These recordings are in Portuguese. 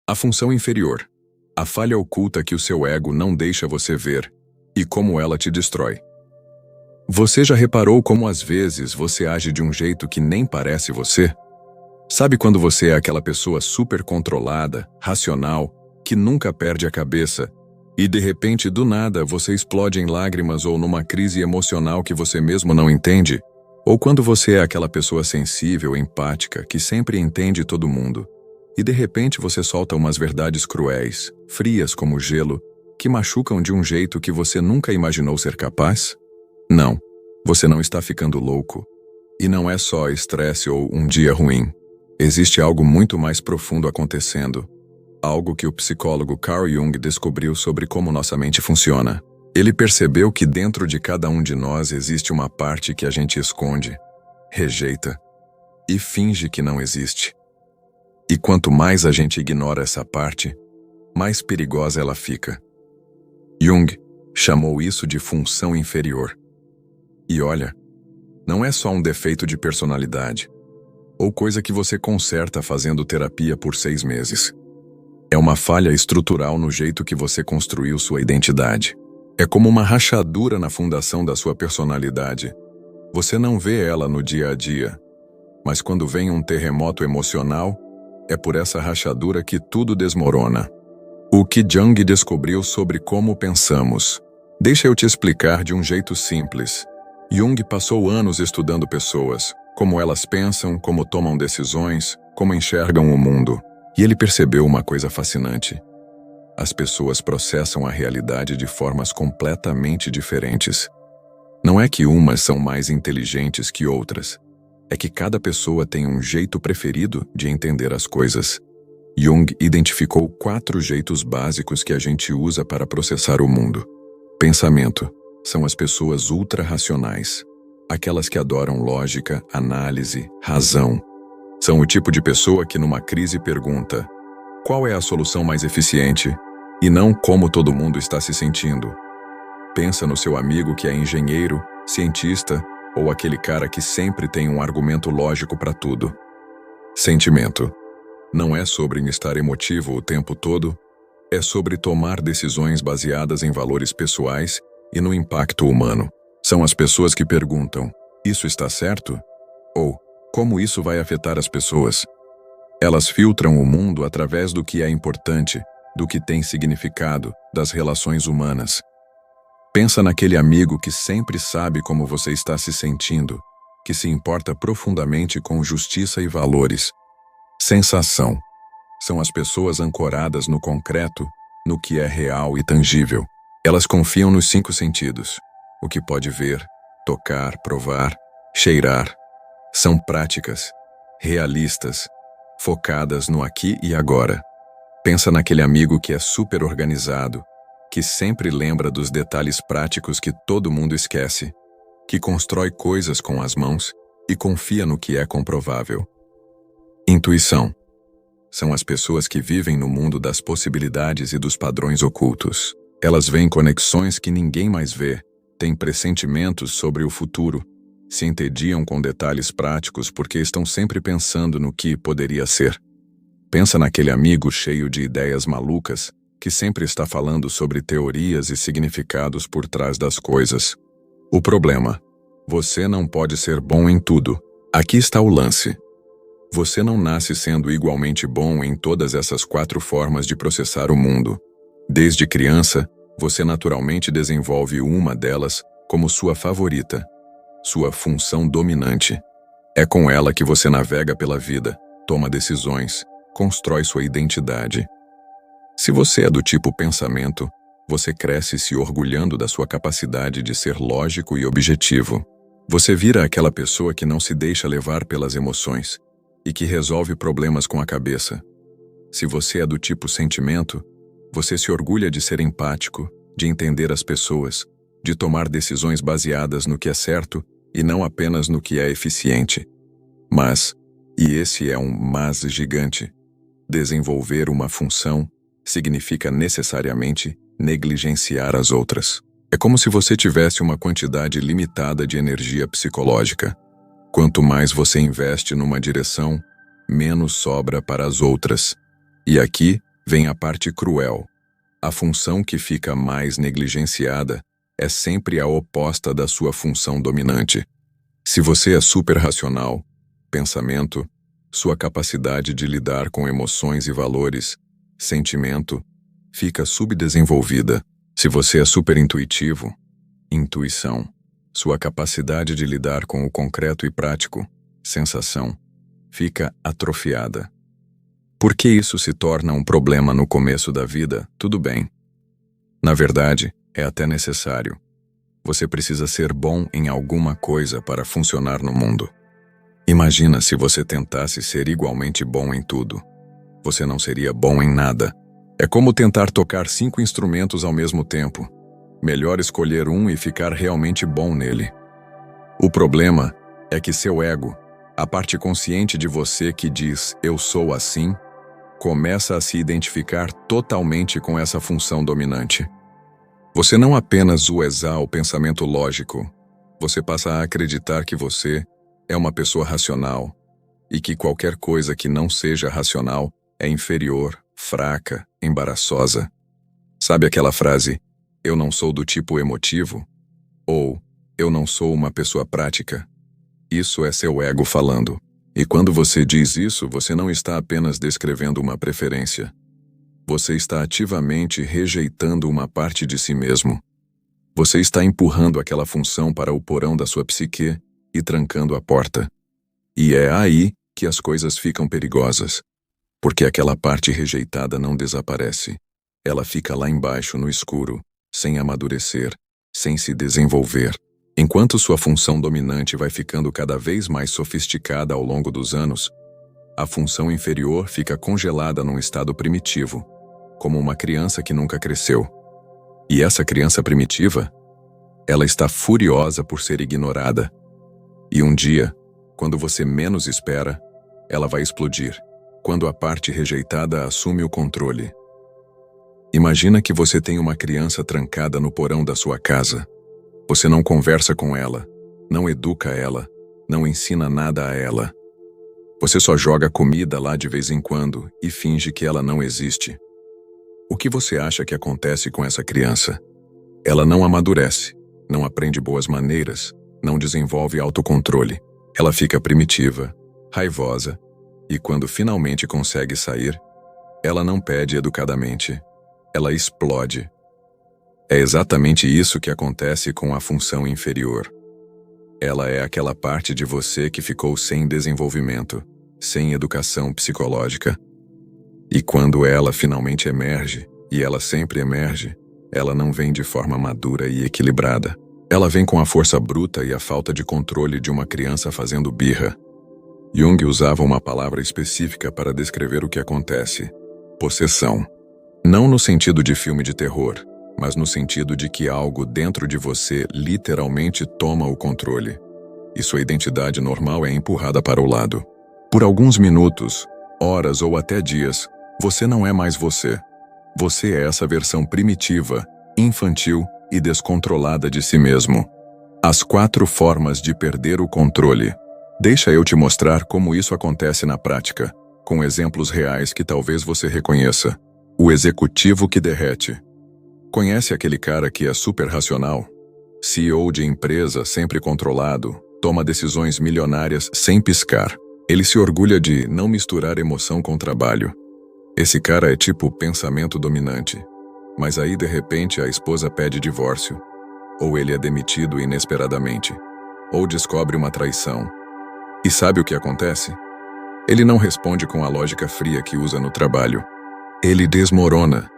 A função inferior. A falha oculta que o seu ego não deixa você ver e como ela te destrói. Você já reparou como às vezes você age de um jeito que nem parece você? Sabe quando você é aquela pessoa super controlada, racional, que nunca perde a cabeça e de repente do nada você explode em lágrimas ou numa crise emocional que você mesmo não entende? Ou quando você é aquela pessoa sensível, empática, que sempre entende todo mundo e de repente você solta umas verdades cruéis, frias como gelo, que machucam de um jeito que você nunca imaginou ser capaz? Não, você não está ficando louco. E não é só estresse ou um dia ruim. Existe algo muito mais profundo acontecendo. Algo que o psicólogo Carl Jung descobriu sobre como nossa mente funciona. Ele percebeu que dentro de cada um de nós existe uma parte que a gente esconde, rejeita e finge que não existe. E quanto mais a gente ignora essa parte, mais perigosa ela fica. Jung chamou isso de função inferior. E olha, não é só um defeito de personalidade, ou coisa que você conserta fazendo terapia por 6 meses. É uma falha estrutural no jeito que você construiu sua identidade. É como uma rachadura na fundação da sua personalidade. Você não vê ela no dia a dia, mas quando vem um terremoto emocional, é por essa rachadura que tudo desmorona. O que Jung descobriu sobre como pensamos. Deixa eu te explicar de um jeito simples. Jung passou anos estudando pessoas, como elas pensam, como tomam decisões, como enxergam o mundo. E ele percebeu uma coisa fascinante. As pessoas processam a realidade de formas completamente diferentes. Não é que umas são mais inteligentes que outras. É que cada pessoa tem um jeito preferido de entender as coisas. Jung identificou 4 jeitos básicos que a gente usa para processar o mundo. Pensamento. São as pessoas ultra-racionais. Aquelas que adoram lógica, análise, razão. São o tipo de pessoa que numa crise pergunta: qual é a solução mais eficiente? E não como todo mundo está se sentindo. Pensa no seu amigo que é engenheiro, cientista, ou aquele cara que sempre tem um argumento lógico para tudo. Sentimento. Não é sobre estar emotivo o tempo todo, é sobre tomar decisões baseadas em valores pessoais e no impacto humano. São as pessoas que perguntam: isso está certo? Ou, como isso vai afetar as pessoas? Elas filtram o mundo através do que é importante, do que tem significado, das relações humanas. Pensa naquele amigo que sempre sabe como você está se sentindo, que se importa profundamente com justiça e valores. Sensação. São as pessoas ancoradas no concreto, no que é real e tangível. Elas confiam nos 5 sentidos. O que pode ver, tocar, provar, cheirar. São práticas, realistas, focadas no aqui e agora. Pensa naquele amigo que é super organizado, que sempre lembra dos detalhes práticos que todo mundo esquece, que constrói coisas com as mãos e confia no que é comprovável. Intuição. São as pessoas que vivem no mundo das possibilidades e dos padrões ocultos. Elas veem conexões que ninguém mais vê, têm pressentimentos sobre o futuro, se entediam com detalhes práticos porque estão sempre pensando no que poderia ser. Pensa naquele amigo cheio de ideias malucas, que sempre está falando sobre teorias e significados por trás das coisas. O problema: você não pode ser bom em tudo. Aqui está o lance. Você não nasce sendo igualmente bom em todas essas 4 formas de processar o mundo. Desde criança, você naturalmente desenvolve uma delas como sua favorita, sua função dominante. É com ela que você navega pela vida, toma decisões, constrói sua identidade. Se você é do tipo pensamento, você cresce se orgulhando da sua capacidade de ser lógico e objetivo. Você vira aquela pessoa que não se deixa levar pelas emoções e que resolve problemas com a cabeça. Se você é do tipo sentimento, você se orgulha de ser empático, de entender as pessoas, de tomar decisões baseadas no que é certo e não apenas no que é eficiente. Mas, e esse é um mas gigante, desenvolver uma função significa necessariamente negligenciar as outras. É como se você tivesse uma quantidade limitada de energia psicológica. Quanto mais você investe numa direção, menos sobra para as outras. E aqui vem a parte cruel. A função que fica mais negligenciada é sempre a oposta da sua função dominante. Se você é super-racional, pensamento, sua capacidade de lidar com emoções e valores, sentimento, fica subdesenvolvida. Se você é super-intuitivo, intuição, sua capacidade de lidar com o concreto e prático, sensação, fica atrofiada. Por que isso se torna um problema no começo da vida? Tudo bem. Na verdade, é até necessário. Você precisa ser bom em alguma coisa para funcionar no mundo. Imagina se você tentasse ser igualmente bom em tudo. Você não seria bom em nada. É como tentar tocar 5 instrumentos ao mesmo tempo. Melhor escolher um e ficar realmente bom nele. O problema é que seu ego, a parte consciente de você que diz "eu sou assim", começa a se identificar totalmente com essa função dominante. Você não apenas usa o pensamento lógico, você passa a acreditar que você é uma pessoa racional e que qualquer coisa que não seja racional é inferior, fraca, embaraçosa. Sabe aquela frase, "eu não sou do tipo emotivo"? Ou, "eu não sou uma pessoa prática"? Isso é seu ego falando. E quando você diz isso, você não está apenas descrevendo uma preferência. Você está ativamente rejeitando uma parte de si mesmo. Você está empurrando aquela função para o porão da sua psique e trancando a porta. E é aí que as coisas ficam perigosas. Porque aquela parte rejeitada não desaparece. Ela fica lá embaixo no escuro, sem amadurecer, sem se desenvolver. Enquanto sua função dominante vai ficando cada vez mais sofisticada ao longo dos anos, a função inferior fica congelada num estado primitivo, como uma criança que nunca cresceu. E essa criança primitiva, ela está furiosa por ser ignorada. E um dia, quando você menos espera, ela vai explodir, quando a parte rejeitada assume o controle. Imagina que você tem uma criança trancada no porão da sua casa. Você não conversa com ela, não educa ela, não ensina nada a ela. Você só joga comida lá de vez em quando e finge que ela não existe. O que você acha que acontece com essa criança? Ela não amadurece, não aprende boas maneiras, não desenvolve autocontrole. Ela fica primitiva, raivosa, e quando finalmente consegue sair, ela não pede educadamente, ela explode. É exatamente isso que acontece com a função inferior. Ela é aquela parte de você que ficou sem desenvolvimento, sem educação psicológica. E quando ela finalmente emerge, e ela sempre emerge, ela não vem de forma madura e equilibrada. Ela vem com a força bruta e a falta de controle de uma criança fazendo birra. Jung usava uma palavra específica para descrever o que acontece: possessão. Não no sentido de filme de terror, mas no sentido de que algo dentro de você literalmente toma o controle, e sua identidade normal é empurrada para o lado. Por alguns minutos, horas ou até dias, você não é mais você. Você é essa versão primitiva, infantil e descontrolada de si mesmo. As 4 formas de perder o controle. Deixa eu te mostrar como isso acontece na prática, com exemplos reais que talvez você reconheça. O executivo que derrete. Conhece aquele cara que é super racional? CEO de empresa sempre controlado, toma decisões milionárias sem piscar. Ele se orgulha de não misturar emoção com trabalho. Esse cara é tipo pensamento dominante. Mas aí de repente a esposa pede divórcio. Ou ele é demitido inesperadamente. Ou descobre uma traição. E sabe o que acontece? Ele não responde com a lógica fria que usa no trabalho. Ele desmorona.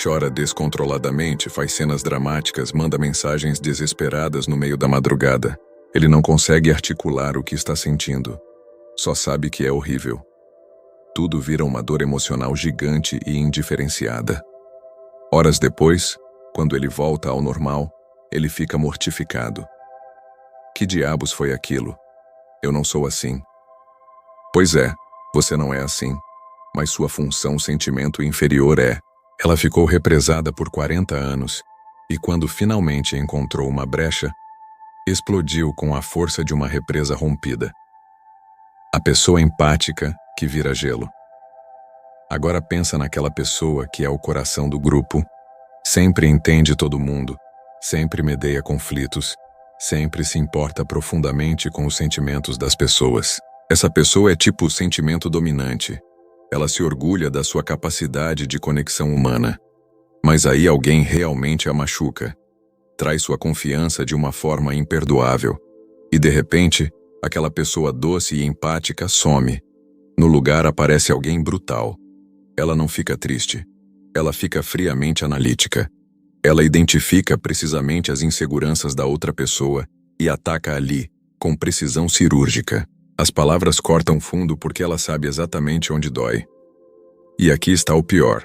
Chora descontroladamente, faz cenas dramáticas, manda mensagens desesperadas no meio da madrugada. Ele não consegue articular o que está sentindo. Só sabe que é horrível. Tudo vira uma dor emocional gigante e indiferenciada. Horas depois, quando ele volta ao normal, ele fica mortificado. Que diabos foi aquilo? Eu não sou assim. Pois é, você não é assim, mas sua função sentimento inferior é. Ela ficou represada por 40 anos, e quando finalmente encontrou uma brecha, explodiu com a força de uma represa rompida. A pessoa empática que vira gelo. Agora pensa naquela pessoa que é o coração do grupo, sempre entende todo mundo, sempre medeia conflitos, sempre se importa profundamente com os sentimentos das pessoas. Essa pessoa é tipo o sentimento dominante. Ela se orgulha da sua capacidade de conexão humana. Mas aí alguém realmente a machuca. Traz sua confiança de uma forma imperdoável. E de repente, aquela pessoa doce e empática some. No lugar aparece alguém brutal. Ela não fica triste. Ela fica friamente analítica. Ela identifica precisamente as inseguranças da outra pessoa e ataca ali, com precisão cirúrgica. As palavras cortam fundo porque ela sabe exatamente onde dói. E aqui está o pior.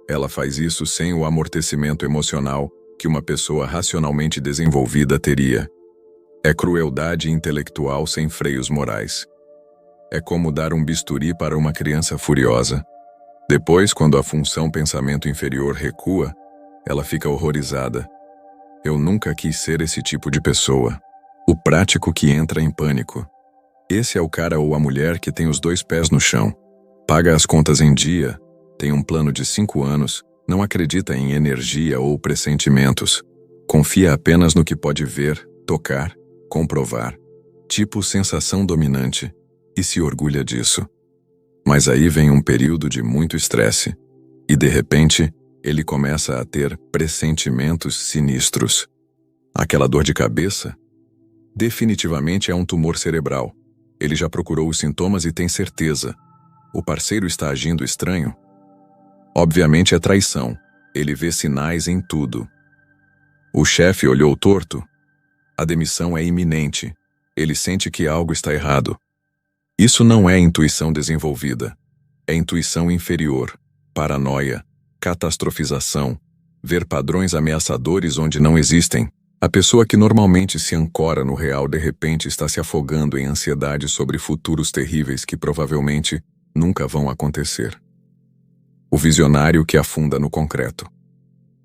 Ela faz isso sem o amortecimento emocional que uma pessoa racionalmente desenvolvida teria. É crueldade intelectual sem freios morais. É como dar um bisturi para uma criança furiosa. Depois, quando a função pensamento inferior recua, ela fica horrorizada. Eu nunca quis ser esse tipo de pessoa. O prático que entra em pânico. Esse é o cara ou a mulher que tem os 2 pés no chão. Paga as contas em dia, tem um plano de 5 anos, não acredita em energia ou pressentimentos. Confia apenas no que pode ver, tocar, comprovar. Tipo sensação dominante. E se orgulha disso. Mas aí vem um período de muito estresse. E de repente, ele começa a ter pressentimentos sinistros. Aquela dor de cabeça? Definitivamente é um tumor cerebral. Ele já procurou os sintomas e tem certeza. O parceiro está agindo estranho? Obviamente é traição. Ele vê sinais em tudo. O chefe olhou torto? A demissão é iminente. Ele sente que algo está errado. Isso não é intuição desenvolvida. É intuição inferior, paranoia, catastrofização, ver padrões ameaçadores onde não existem. A pessoa que normalmente se ancora no real de repente está se afogando em ansiedade sobre futuros terríveis que provavelmente nunca vão acontecer. O visionário que afunda no concreto.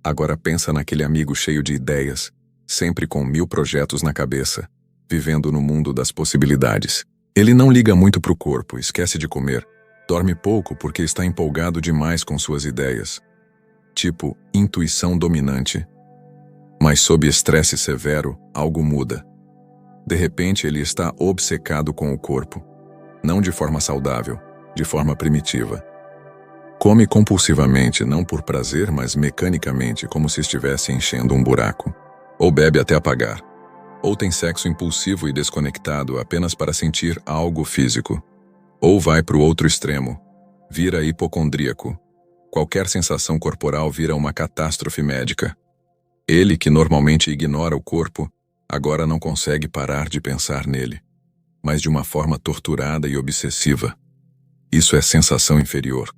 Agora pensa naquele amigo cheio de ideias, sempre com 1000 projetos na cabeça, vivendo no mundo das possibilidades. Ele não liga muito pro corpo, esquece de comer, dorme pouco porque está empolgado demais com suas ideias. Tipo, intuição dominante. Mas sob estresse severo, algo muda. De repente ele está obcecado com o corpo. Não de forma saudável, de forma primitiva. Come compulsivamente, não por prazer, mas mecanicamente, como se estivesse enchendo um buraco. Ou bebe até apagar. Ou tem sexo impulsivo e desconectado apenas para sentir algo físico. Ou vai para o outro extremo. Vira hipocondríaco. Qualquer sensação corporal vira uma catástrofe médica. Ele, que normalmente ignora o corpo, agora não consegue parar de pensar nele, mas de uma forma torturada e obsessiva. Isso é sensação inferior,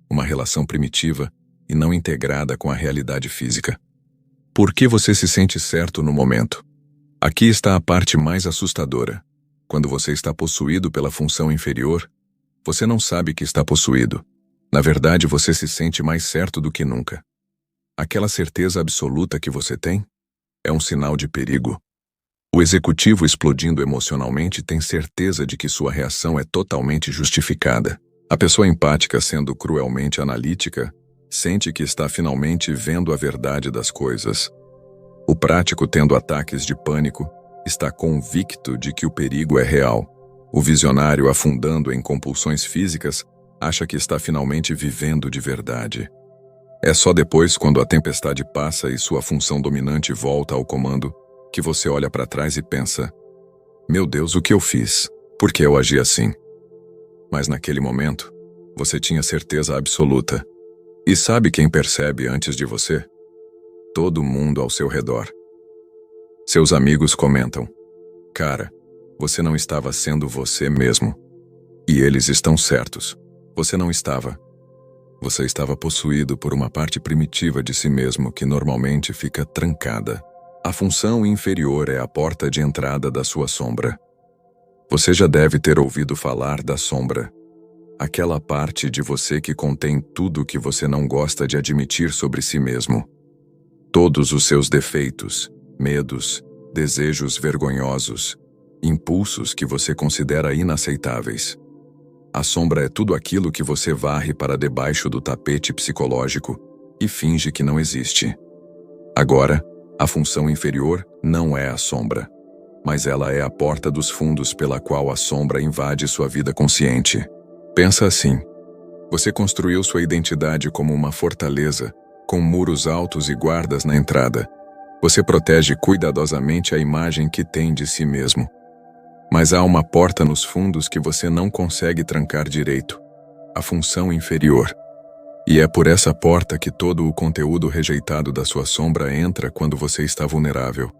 uma relação primitiva e não integrada com a realidade física. Por que você se sente certo no momento? Aqui está a parte mais assustadora. Quando você está possuído pela função inferior, você não sabe que está possuído. Na verdade, você se sente mais certo do que nunca. Aquela certeza absoluta que você tem é um sinal de perigo. O executivo explodindo emocionalmente tem certeza de que sua reação é totalmente justificada. A pessoa empática, sendo cruelmente analítica, sente que está finalmente vendo a verdade das coisas. O prático, tendo ataques de pânico, está convicto de que o perigo é real. O visionário, afundando em compulsões físicas, acha que está finalmente vivendo de verdade. É só depois, quando a tempestade passa e sua função dominante volta ao comando, que você olha para trás e pensa: meu Deus, o que eu fiz? Por que eu agi assim? Mas naquele momento, você tinha certeza absoluta. E sabe quem percebe antes de você? Todo mundo ao seu redor. Seus amigos comentam: cara, você não estava sendo você mesmo. E eles estão certos. Você não estava. Você estava possuído por uma parte primitiva de si mesmo que normalmente fica trancada. A função inferior é a porta de entrada da sua sombra. Você já deve ter ouvido falar da sombra. Aquela parte de você que contém tudo o que você não gosta de admitir sobre si mesmo. Todos os seus defeitos, medos, desejos vergonhosos, impulsos que você considera inaceitáveis. A sombra é tudo aquilo que você varre para debaixo do tapete psicológico e finge que não existe. Agora, a função inferior não é a sombra, mas ela é a porta dos fundos pela qual a sombra invade sua vida consciente. Pensa assim: você construiu sua identidade como uma fortaleza, com muros altos e guardas na entrada. Você protege cuidadosamente a imagem que tem de si mesmo. Mas há uma porta nos fundos que você não consegue trancar direito, a função inferior. E é por essa porta que todo o conteúdo rejeitado da sua sombra entra quando você está vulnerável.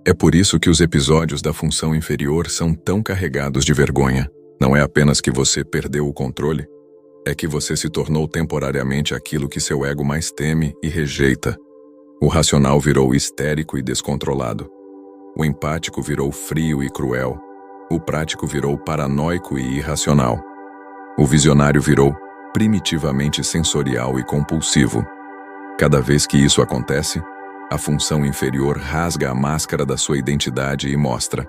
É por isso que os episódios da função inferior são tão carregados de vergonha. Não é apenas que você perdeu o controle, é que você se tornou temporariamente aquilo que seu ego mais teme e rejeita. O racional virou histérico e descontrolado. O empático virou frio e cruel. O prático virou paranoico e irracional. O visionário virou primitivamente sensorial e compulsivo. Cada vez que isso acontece, a função inferior rasga a máscara da sua identidade e mostra: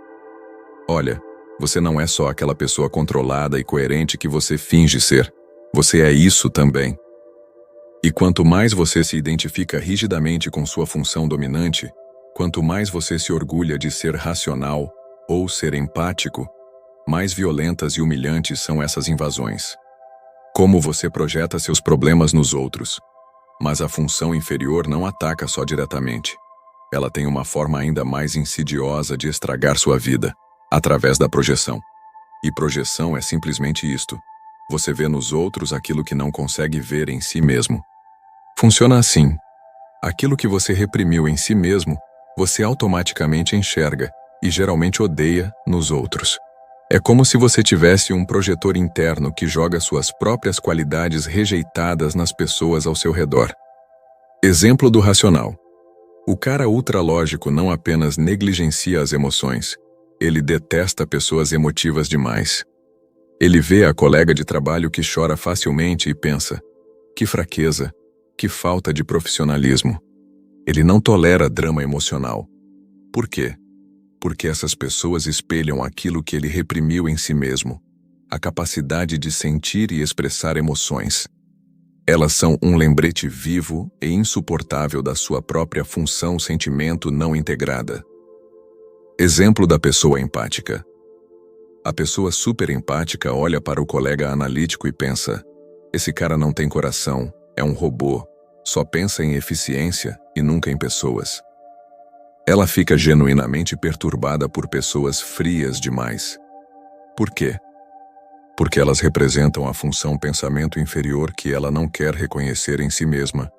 olha, você não é só aquela pessoa controlada e coerente que você finge ser. Você é isso também. E quanto mais você se identifica rigidamente com sua função dominante, quanto mais você se orgulha de ser racional ou ser empático, mais violentas e humilhantes são essas invasões. Como você projeta seus problemas nos outros. Mas a função inferior não ataca só diretamente. Ela tem uma forma ainda mais insidiosa de estragar sua vida, através da projeção. E projeção é simplesmente isto: você vê nos outros aquilo que não consegue ver em si mesmo. Funciona assim: aquilo que você reprimiu em si mesmo, você automaticamente enxerga, e geralmente odeia, nos outros. É como se você tivesse um projetor interno que joga suas próprias qualidades rejeitadas nas pessoas ao seu redor. Exemplo do racional. O cara ultralógico não apenas negligencia as emoções, ele detesta pessoas emotivas demais. Ele vê a colega de trabalho que chora facilmente e pensa: que fraqueza, que falta de profissionalismo. Ele não tolera drama emocional. Por quê? Porque essas pessoas espelham aquilo que ele reprimiu em si mesmo, a capacidade de sentir e expressar emoções. Elas são um lembrete vivo e insuportável da sua própria função sentimento não integrada. Exemplo da pessoa empática. A pessoa super empática olha para o colega analítico e pensa: esse cara não tem coração, é um robô, só pensa em eficiência e nunca em pessoas. Ela fica genuinamente perturbada por pessoas frias demais. Por quê? Porque elas representam a função pensamento inferior que ela não quer reconhecer em si mesma.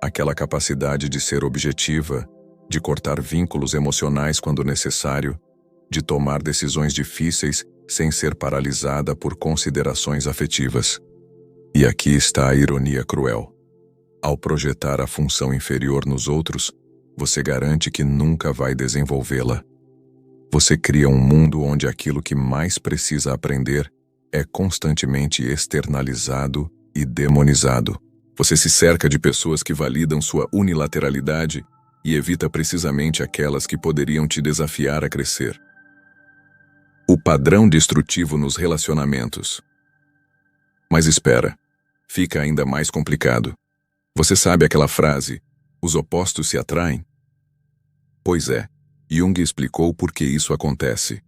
Aquela capacidade de ser objetiva, de cortar vínculos emocionais quando necessário, de tomar decisões difíceis sem ser paralisada por considerações afetivas. E aqui está a ironia cruel. Ao projetar a função inferior nos outros, você garante que nunca vai desenvolvê-la. Você cria um mundo onde aquilo que mais precisa aprender é constantemente externalizado e demonizado. Você se cerca de pessoas que validam sua unilateralidade e evita precisamente aquelas que poderiam te desafiar a crescer. O padrão destrutivo nos relacionamentos. Mas espera, fica ainda mais complicado. Você sabe aquela frase: os opostos se atraem? Pois é, Jung explicou por que isso acontece,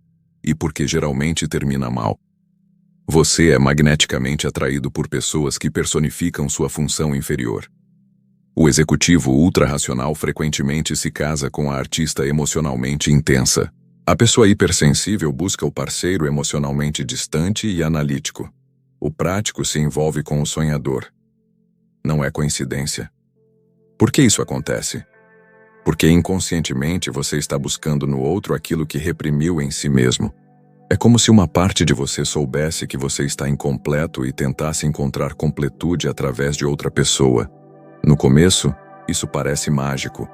e por que geralmente termina mal. Você é magneticamente atraído por pessoas que personificam sua função inferior. O executivo ultrarracional frequentemente se casa com a artista emocionalmente intensa. A pessoa hipersensível busca o parceiro emocionalmente distante e analítico. O prático se envolve com o sonhador. Não é coincidência. Por que isso acontece? Porque inconscientemente você está buscando no outro aquilo que reprimiu em si mesmo. É como se uma parte de você soubesse que você está incompleto e tentasse encontrar completude através de outra pessoa. No começo, isso parece mágico.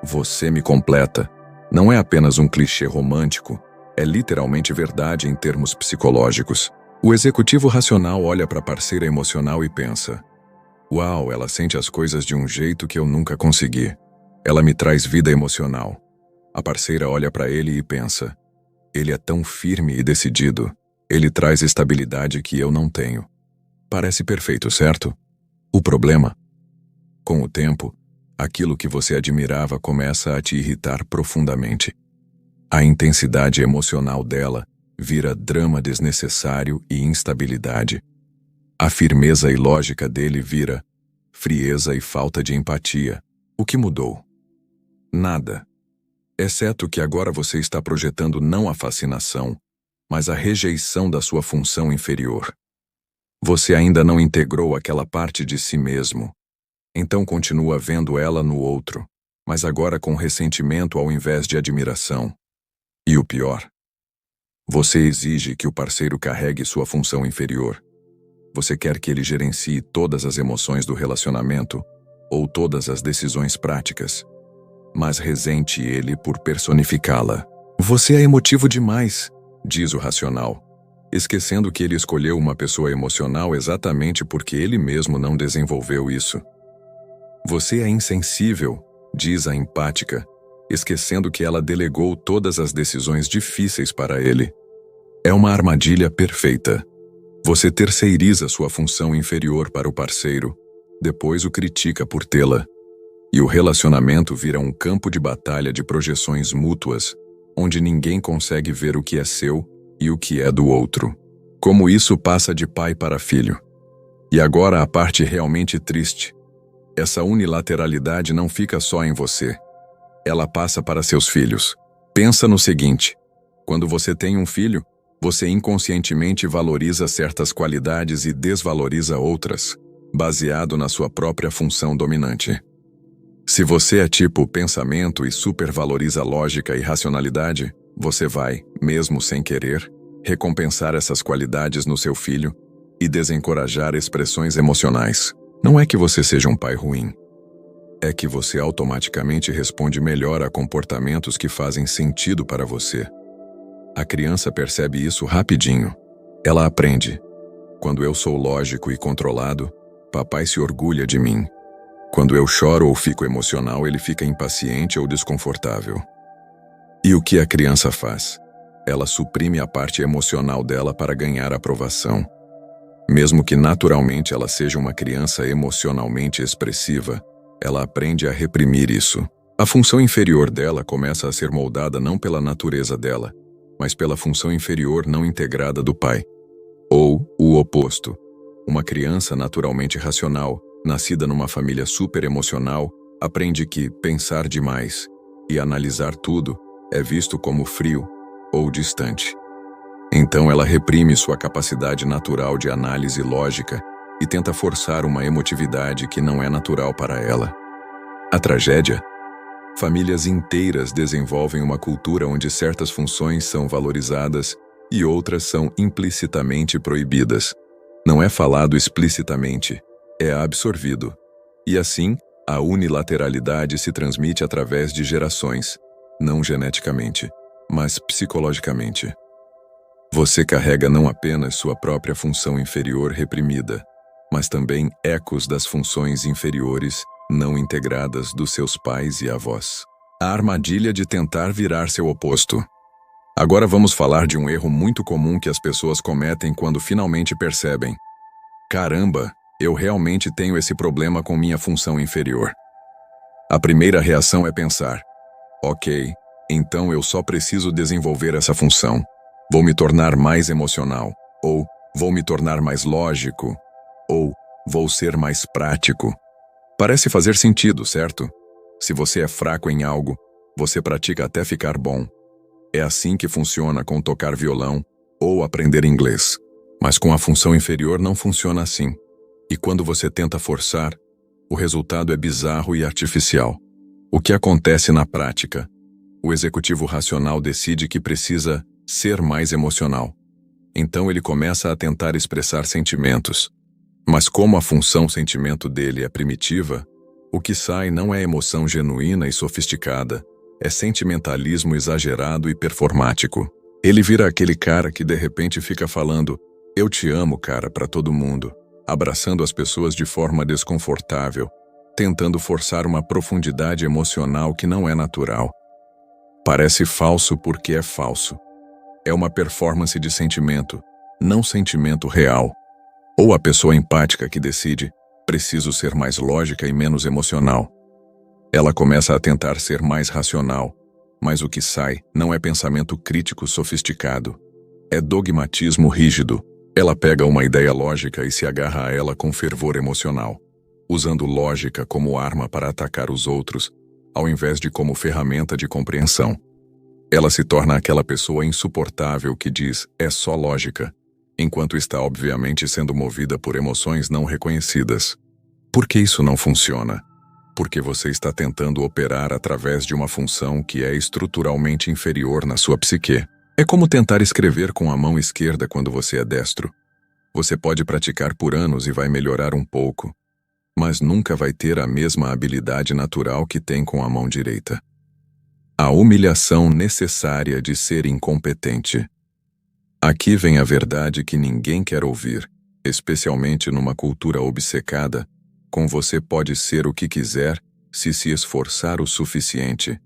Você me completa. Não é apenas um clichê romântico, é literalmente verdade em termos psicológicos. O executivo racional olha para a parceira emocional e pensa: uau, ela sente as coisas de um jeito que eu nunca consegui. Ela me traz vida emocional. A parceira olha para ele e pensa: ele é tão firme e decidido. Ele traz estabilidade que eu não tenho. Parece perfeito, certo? O problema? Com o tempo, aquilo que você admirava começa a te irritar profundamente. A intensidade emocional dela vira drama desnecessário e instabilidade. A firmeza e lógica dele vira frieza e falta de empatia. O que mudou? Nada. Exceto que agora você está projetando não a fascinação, mas a rejeição da sua função inferior. Você ainda não integrou aquela parte de si mesmo. Então continua vendo ela no outro, mas agora com ressentimento ao invés de admiração. E o pior? Você exige que o parceiro carregue sua função inferior. Você quer que ele gerencie todas as emoções do relacionamento ou todas as decisões práticas, mas resente ele por personificá-la. Você é emotivo demais, diz o racional, esquecendo que ele escolheu uma pessoa emocional exatamente porque ele mesmo não desenvolveu isso. Você é insensível, diz a empática, esquecendo que ela delegou todas as decisões difíceis para ele. É uma armadilha perfeita. Você terceiriza sua função inferior para o parceiro, depois o critica por tê-la. E o relacionamento vira um campo de batalha de projeções mútuas, onde ninguém consegue ver o que é seu e o que é do outro. Como isso passa de pai para filho. E agora a parte realmente triste. Essa unilateralidade não fica só em você. Ela passa para seus filhos. Pensa no seguinte: quando você tem um filho, você inconscientemente valoriza certas qualidades e desvaloriza outras, baseado na sua própria função dominante. Se você é tipo pensamento e supervaloriza lógica e racionalidade, você vai, mesmo sem querer, recompensar essas qualidades no seu filho e desencorajar expressões emocionais. Não é que você seja um pai ruim. É que você automaticamente responde melhor a comportamentos que fazem sentido para você. A criança percebe isso rapidinho. Ela aprende. Quando eu sou lógico e controlado, papai se orgulha de mim. Quando eu choro ou fico emocional, ele fica impaciente ou desconfortável. E o que a criança faz? Ela suprime a parte emocional dela para ganhar aprovação. Mesmo que naturalmente ela seja uma criança emocionalmente expressiva, ela aprende a reprimir isso. A função inferior dela começa a ser moldada não pela natureza dela, mas pela função inferior não integrada do pai. Ou o oposto. Uma criança naturalmente racional, nascida numa família super emocional, aprende que pensar demais e analisar tudo é visto como frio ou distante. Então ela reprime sua capacidade natural de análise lógica e tenta forçar uma emotividade que não é natural para ela. A tragédia? Famílias inteiras desenvolvem uma cultura onde certas funções são valorizadas e outras são implicitamente proibidas. Não é falado explicitamente, é absorvido. E assim, a unilateralidade se transmite através de gerações, não geneticamente, mas psicologicamente. Você carrega não apenas sua própria função inferior reprimida, mas também ecos das funções inferiores não integradas dos seus pais e avós. A armadilha de tentar virar seu oposto. Agora vamos falar de um erro muito comum que as pessoas cometem quando finalmente percebem: caramba, eu realmente tenho esse problema com minha função inferior. A primeira reação é pensar: ok, então eu só preciso desenvolver essa função. Vou me tornar mais emocional, ou vou me tornar mais lógico, ou vou ser mais prático. Parece fazer sentido, certo? Se você é fraco em algo, você pratica até ficar bom. É assim que funciona com tocar violão ou aprender inglês. Mas com a função inferior não funciona assim. E quando você tenta forçar, o resultado é bizarro e artificial. O que acontece na prática? O executivo racional decide que precisa ser mais emocional. Então ele começa a tentar expressar sentimentos. Mas como a função sentimento dele é primitiva, o que sai não é emoção genuína e sofisticada, é sentimentalismo exagerado e performático. Ele vira aquele cara que de repente fica falando "eu te amo, cara" para todo mundo, abraçando as pessoas de forma desconfortável, tentando forçar uma profundidade emocional que não é natural. Parece falso porque é falso. É uma performance de sentimento, não sentimento real. Ou a pessoa empática que decide, preciso ser mais lógica e menos emocional. Ela começa a tentar ser mais racional, mas o que sai não é pensamento crítico sofisticado. É dogmatismo rígido. Ela pega uma ideia lógica e se agarra a ela com fervor emocional, usando lógica como arma para atacar os outros, ao invés de como ferramenta de compreensão. Ela se torna aquela pessoa insuportável que diz, é só lógica, enquanto está obviamente sendo movida por emoções não reconhecidas. Por que isso não funciona? Porque você está tentando operar através de uma função que é estruturalmente inferior na sua psique. É como tentar escrever com a mão esquerda quando você é destro. Você pode praticar por anos e vai melhorar um pouco, mas nunca vai ter a mesma habilidade natural que tem com a mão direita. A humilhação necessária de ser incompetente. Aqui vem a verdade que ninguém quer ouvir, especialmente numa cultura obcecada, com você pode ser o que quiser se esforçar o suficiente.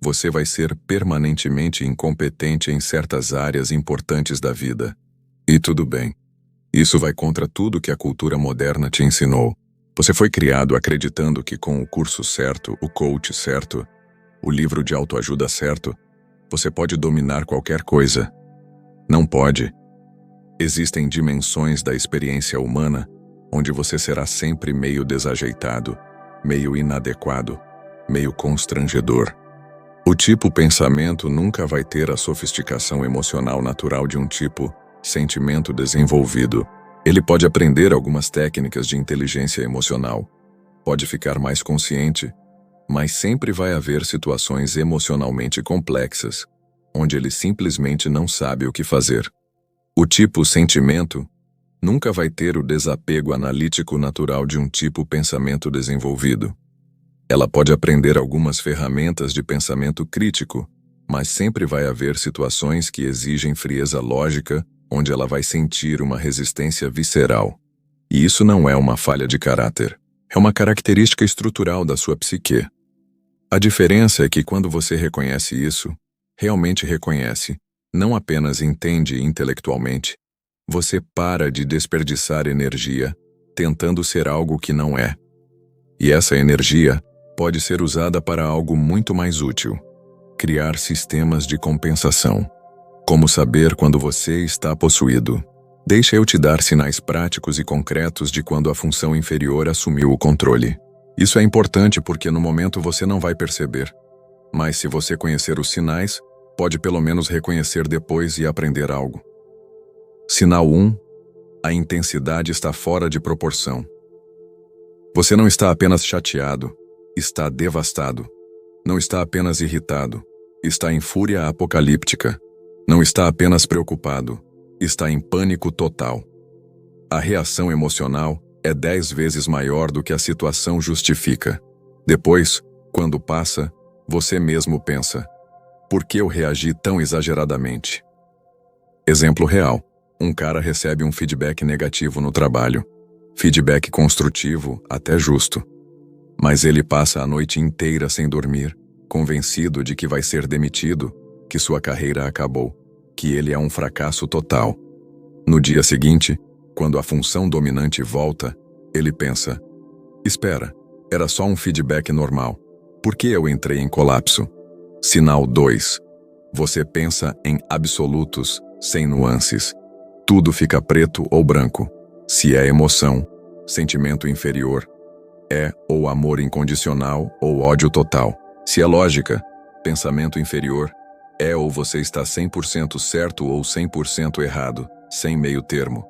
Você vai ser permanentemente incompetente em certas áreas importantes da vida. E tudo bem. Isso vai contra tudo que a cultura moderna te ensinou. Você foi criado acreditando que com o curso certo, o coach certo, o livro de autoajuda certo, você pode dominar qualquer coisa. Não pode. Existem dimensões da experiência humana onde você será sempre meio desajeitado, meio inadequado, meio constrangedor. O tipo pensamento nunca vai ter a sofisticação emocional natural de um tipo sentimento desenvolvido. Ele pode aprender algumas técnicas de inteligência emocional, pode ficar mais consciente, mas sempre vai haver situações emocionalmente complexas, onde ele simplesmente não sabe o que fazer. O tipo sentimento nunca vai ter o desapego analítico natural de um tipo pensamento desenvolvido. Ela pode aprender algumas ferramentas de pensamento crítico, mas sempre vai haver situações que exigem frieza lógica, onde ela vai sentir uma resistência visceral. E isso não é uma falha de caráter, é uma característica estrutural da sua psique. A diferença é que quando você reconhece isso, realmente reconhece, não apenas entende intelectualmente, você para de desperdiçar energia tentando ser algo que não é. E essa energia pode ser usada para algo muito mais útil: criar sistemas de compensação. Como saber quando você está possuído? Deixa eu te dar sinais práticos e concretos de quando a função inferior assumiu o controle. Isso é importante porque no momento você não vai perceber. Mas se você conhecer os sinais, pode pelo menos reconhecer depois e aprender algo. Sinal 1. A intensidade está fora de proporção. Você não está apenas chateado, está devastado. Não está apenas irritado, está em fúria apocalíptica. Não está apenas preocupado, está em pânico total. A reação emocional é 10 vezes maior do que a situação justifica. Depois, quando passa, você mesmo pensa: por que eu reagi tão exageradamente? Exemplo real. Um cara recebe um feedback negativo no trabalho. Feedback construtivo, até justo. Mas ele passa a noite inteira sem dormir, convencido de que vai ser demitido, que sua carreira acabou, que ele é um fracasso total. No dia seguinte, quando a função dominante volta, ele pensa: espera, era só um feedback normal. Por que eu entrei em colapso? Sinal 2. Você pensa em absolutos, sem nuances. Tudo fica preto ou branco. Se é emoção, sentimento inferior, é ou amor incondicional ou ódio total. Se é lógica, pensamento inferior, é ou você está 100% certo ou 100% errado, sem meio termo.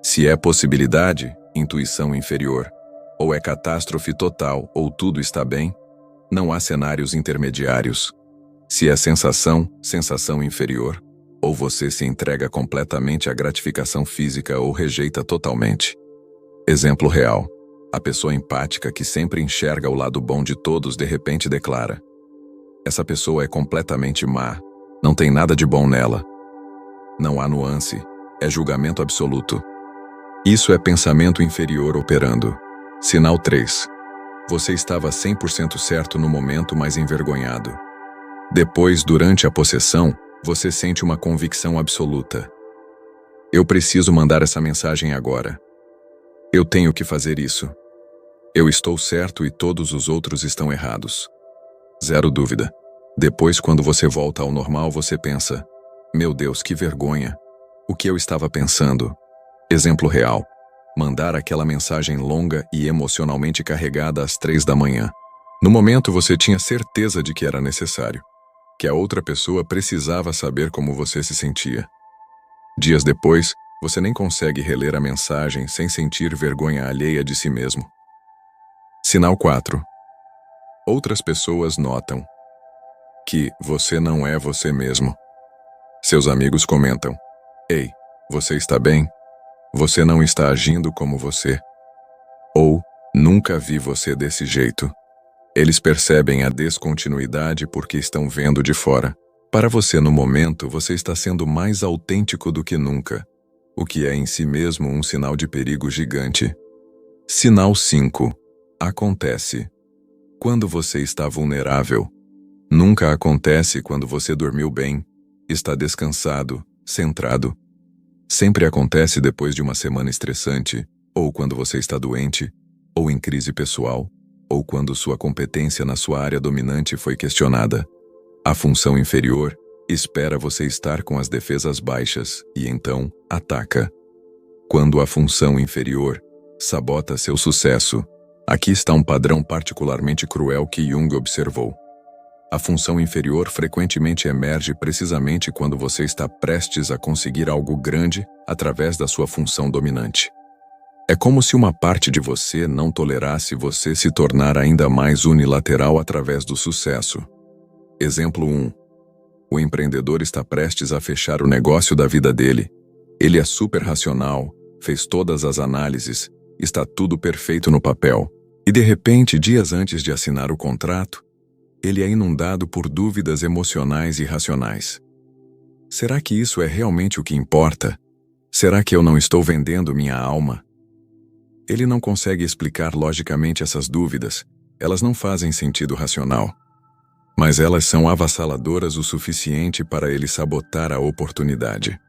Se é possibilidade, intuição inferior, ou é catástrofe total ou tudo está bem, não há cenários intermediários. Se é sensação, sensação inferior, ou você se entrega completamente à gratificação física ou rejeita totalmente. Exemplo real. A pessoa empática que sempre enxerga o lado bom de todos de repente declara: essa pessoa é completamente má, não tem nada de bom nela. Não há nuance, é julgamento absoluto. Isso é pensamento inferior operando. Sinal 3. Você estava 100% certo no momento, mas envergonhado. Depois, durante a possessão, você sente uma convicção absoluta. Eu preciso mandar essa mensagem agora. Eu tenho que fazer isso. Eu estou certo e todos os outros estão errados. Zero dúvida. Depois, quando você volta ao normal, você pensa: meu Deus, que vergonha. O que eu estava pensando? Exemplo real. Mandar aquela mensagem longa e emocionalmente carregada às 3 da manhã. No momento, você tinha certeza de que era necessário, que a outra pessoa precisava saber como você se sentia. Dias depois, você nem consegue reler a mensagem sem sentir vergonha alheia de si mesmo. Sinal 4. Outras pessoas notam que você não é você mesmo. Seus amigos comentam: ei, você está bem? Você não está agindo como você. Ou, nunca vi você desse jeito. Eles percebem a descontinuidade porque estão vendo de fora. Para você no momento, você está sendo mais autêntico do que nunca, o que é em si mesmo um sinal de perigo gigante. Sinal 5. Acontece quando você está vulnerável. Nunca acontece quando você dormiu bem, está descansado, centrado. Sempre acontece depois de uma semana estressante, ou quando você está doente, ou em crise pessoal, ou quando sua competência na sua área dominante foi questionada. A função inferior espera você estar com as defesas baixas e então ataca. Quando a função inferior sabota seu sucesso, aqui está um padrão particularmente cruel que Jung observou. A função inferior frequentemente emerge precisamente quando você está prestes a conseguir algo grande através da sua função dominante. É como se uma parte de você não tolerasse você se tornar ainda mais unilateral através do sucesso. Exemplo 1. O empreendedor está prestes a fechar o negócio da vida dele. Ele é super racional, fez todas as análises, está tudo perfeito no papel. E de repente, dias antes de assinar o contrato, ele é inundado por dúvidas emocionais e irracionais. Será que isso é realmente o que importa? Será que eu não estou vendendo minha alma? Ele não consegue explicar logicamente essas dúvidas, elas não fazem sentido racional. Mas elas são avassaladoras o suficiente para ele sabotar a oportunidade.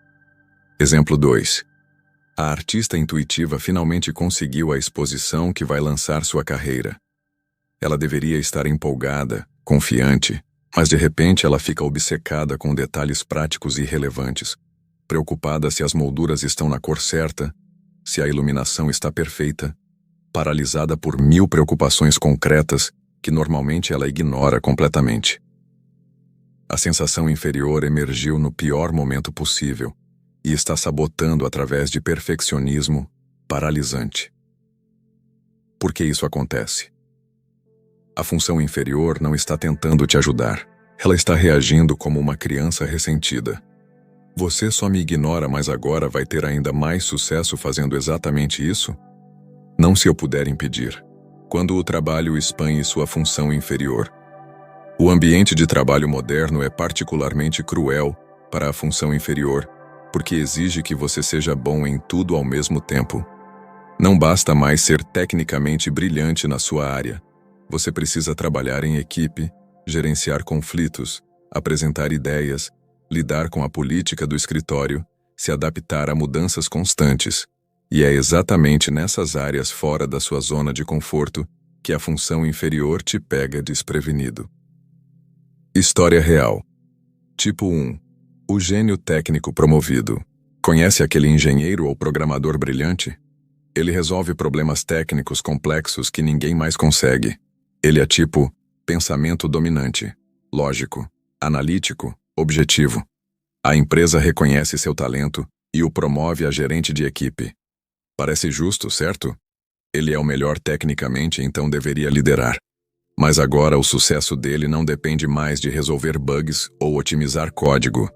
Exemplo 2. A artista intuitiva finalmente conseguiu a exposição que vai lançar sua carreira. Ela deveria estar empolgada, confiante, mas de repente ela fica obcecada com detalhes práticos e irrelevantes, preocupada se as molduras estão na cor certa, se a iluminação está perfeita, paralisada por 1000 preocupações concretas que normalmente ela ignora completamente. A sensação inferior emergiu no pior momento possível e está sabotando através de perfeccionismo paralisante. Por que isso acontece? A função inferior não está tentando te ajudar. Ela está reagindo como uma criança ressentida. Você só me ignora, mas agora vai ter ainda mais sucesso fazendo exatamente isso? Não se eu puder impedir. Quando o trabalho expande sua função inferior. O ambiente de trabalho moderno é particularmente cruel para a função inferior, porque exige que você seja bom em tudo ao mesmo tempo. Não basta mais ser tecnicamente brilhante na sua área. Você precisa trabalhar em equipe, gerenciar conflitos, apresentar ideias, lidar com a política do escritório, se adaptar a mudanças constantes. E é exatamente nessas áreas fora da sua zona de conforto que a função inferior te pega desprevenido. História real. Tipo 1. O gênio técnico promovido. Conhece aquele engenheiro ou programador brilhante? Ele resolve problemas técnicos complexos que ninguém mais consegue. Ele é tipo pensamento dominante, lógico, analítico, objetivo. A empresa reconhece seu talento e o promove a gerente de equipe. Parece justo, certo? Ele é o melhor tecnicamente, então deveria liderar. Mas agora o sucesso dele não depende mais de resolver bugs ou otimizar código.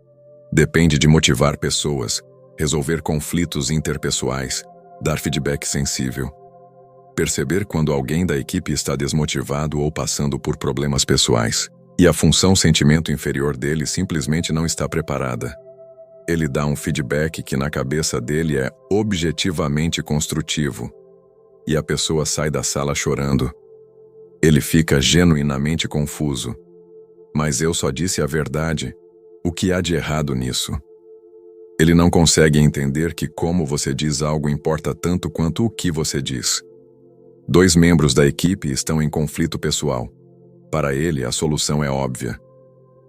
Depende de motivar pessoas, resolver conflitos interpessoais, dar feedback sensível. Perceber quando alguém da equipe está desmotivado ou passando por problemas pessoais, e a função sentimento inferior dele simplesmente não está preparada. Ele dá um feedback que na cabeça dele é objetivamente construtivo, e a pessoa sai da sala chorando. Ele fica genuinamente confuso. Mas eu só disse a verdade. O que há de errado nisso? Ele não consegue entender que como você diz algo importa tanto quanto o que você diz. Dois membros da equipe estão em conflito pessoal. Para ele, a solução é óbvia.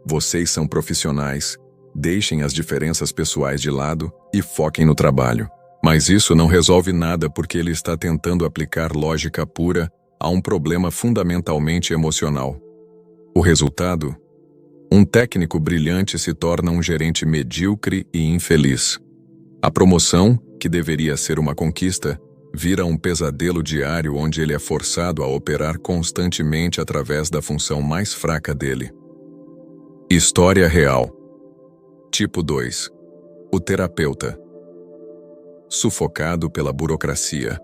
Vocês são profissionais, deixem as diferenças pessoais de lado e foquem no trabalho. Mas isso não resolve nada porque ele está tentando aplicar lógica pura a um problema fundamentalmente emocional. O resultado? Um técnico brilhante se torna um gerente medíocre e infeliz. A promoção, que deveria ser uma conquista, vira um pesadelo diário onde ele é forçado a operar constantemente através da função mais fraca dele. História real. Tipo 2. O terapeuta. Sufocado pela burocracia.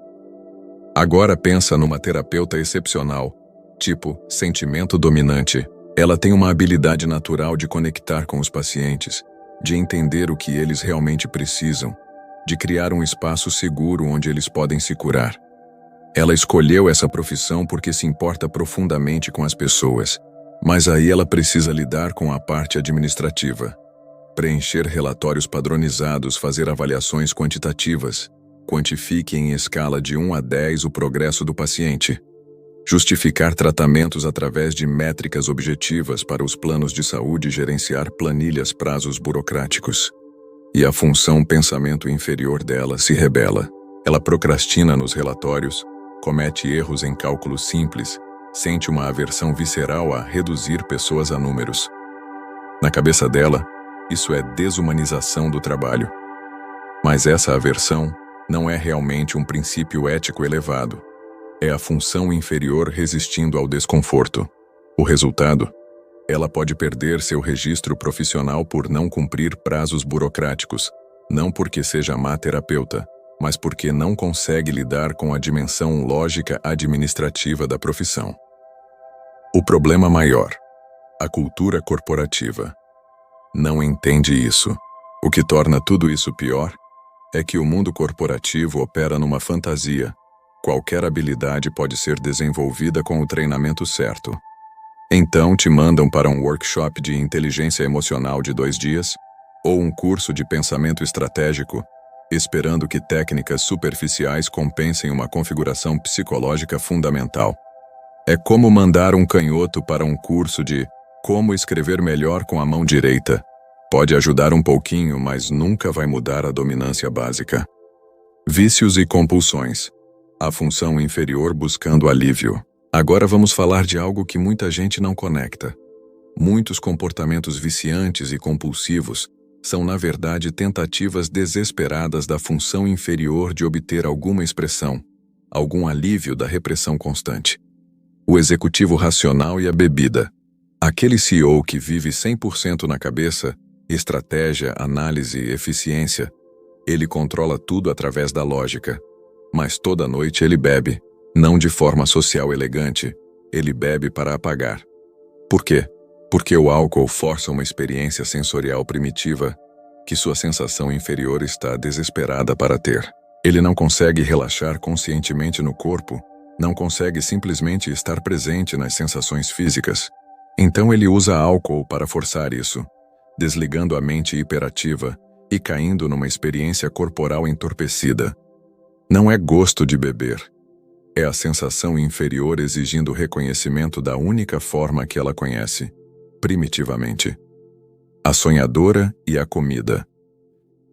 Agora pensa numa terapeuta excepcional, tipo sentimento dominante. Ela tem uma habilidade natural de conectar com os pacientes, de entender o que eles realmente precisam, de criar um espaço seguro onde eles podem se curar. Ela escolheu essa profissão porque se importa profundamente com as pessoas, mas aí ela precisa lidar com a parte administrativa. Preencher relatórios padronizados, fazer avaliações quantitativas, quantifique em escala de 1 a 10 o progresso do paciente. Justificar tratamentos através de métricas objetivas para os planos de saúde e gerenciar planilhas prazos burocráticos. E a função pensamento inferior dela se rebela. Ela procrastina nos relatórios, comete erros em cálculos simples, sente uma aversão visceral a reduzir pessoas a números. Na cabeça dela, isso é desumanização do trabalho. Mas essa aversão não é realmente um princípio ético elevado. É a função inferior resistindo ao desconforto. O resultado? Ela pode perder seu registro profissional por não cumprir prazos burocráticos, não porque seja má terapeuta, mas porque não consegue lidar com a dimensão lógica administrativa da profissão. O problema maior: a cultura corporativa. Não entende isso. O que torna tudo isso pior é que o mundo corporativo opera numa fantasia. Qualquer habilidade pode ser desenvolvida com o treinamento certo. Então te mandam para um workshop de inteligência emocional de 2 dias, ou um curso de pensamento estratégico, esperando que técnicas superficiais compensem uma configuração psicológica fundamental. É como mandar um canhoto para um curso de como escrever melhor com a mão direita. Pode ajudar um pouquinho, mas nunca vai mudar a dominância básica. Vícios e compulsões. A função inferior buscando alívio. Agora vamos falar de algo que muita gente não conecta. Muitos comportamentos viciantes e compulsivos são, na verdade, tentativas desesperadas da função inferior de obter alguma expressão, algum alívio da repressão constante. O executivo racional e a bebida. Aquele CEO que vive 100% na cabeça, estratégia, análise, eficiência. Ele controla tudo através da lógica. Mas toda noite ele bebe, não de forma social elegante, ele bebe para apagar. Por quê? Porque o álcool força uma experiência sensorial primitiva que sua sensação inferior está desesperada para ter. Ele não consegue relaxar conscientemente no corpo, não consegue simplesmente estar presente nas sensações físicas. Então ele usa álcool para forçar isso, desligando a mente hiperativa e caindo numa experiência corporal entorpecida. Não é gosto de beber. É a sensação inferior exigindo reconhecimento da única forma que ela conhece, primitivamente. A sonhadora e a comida.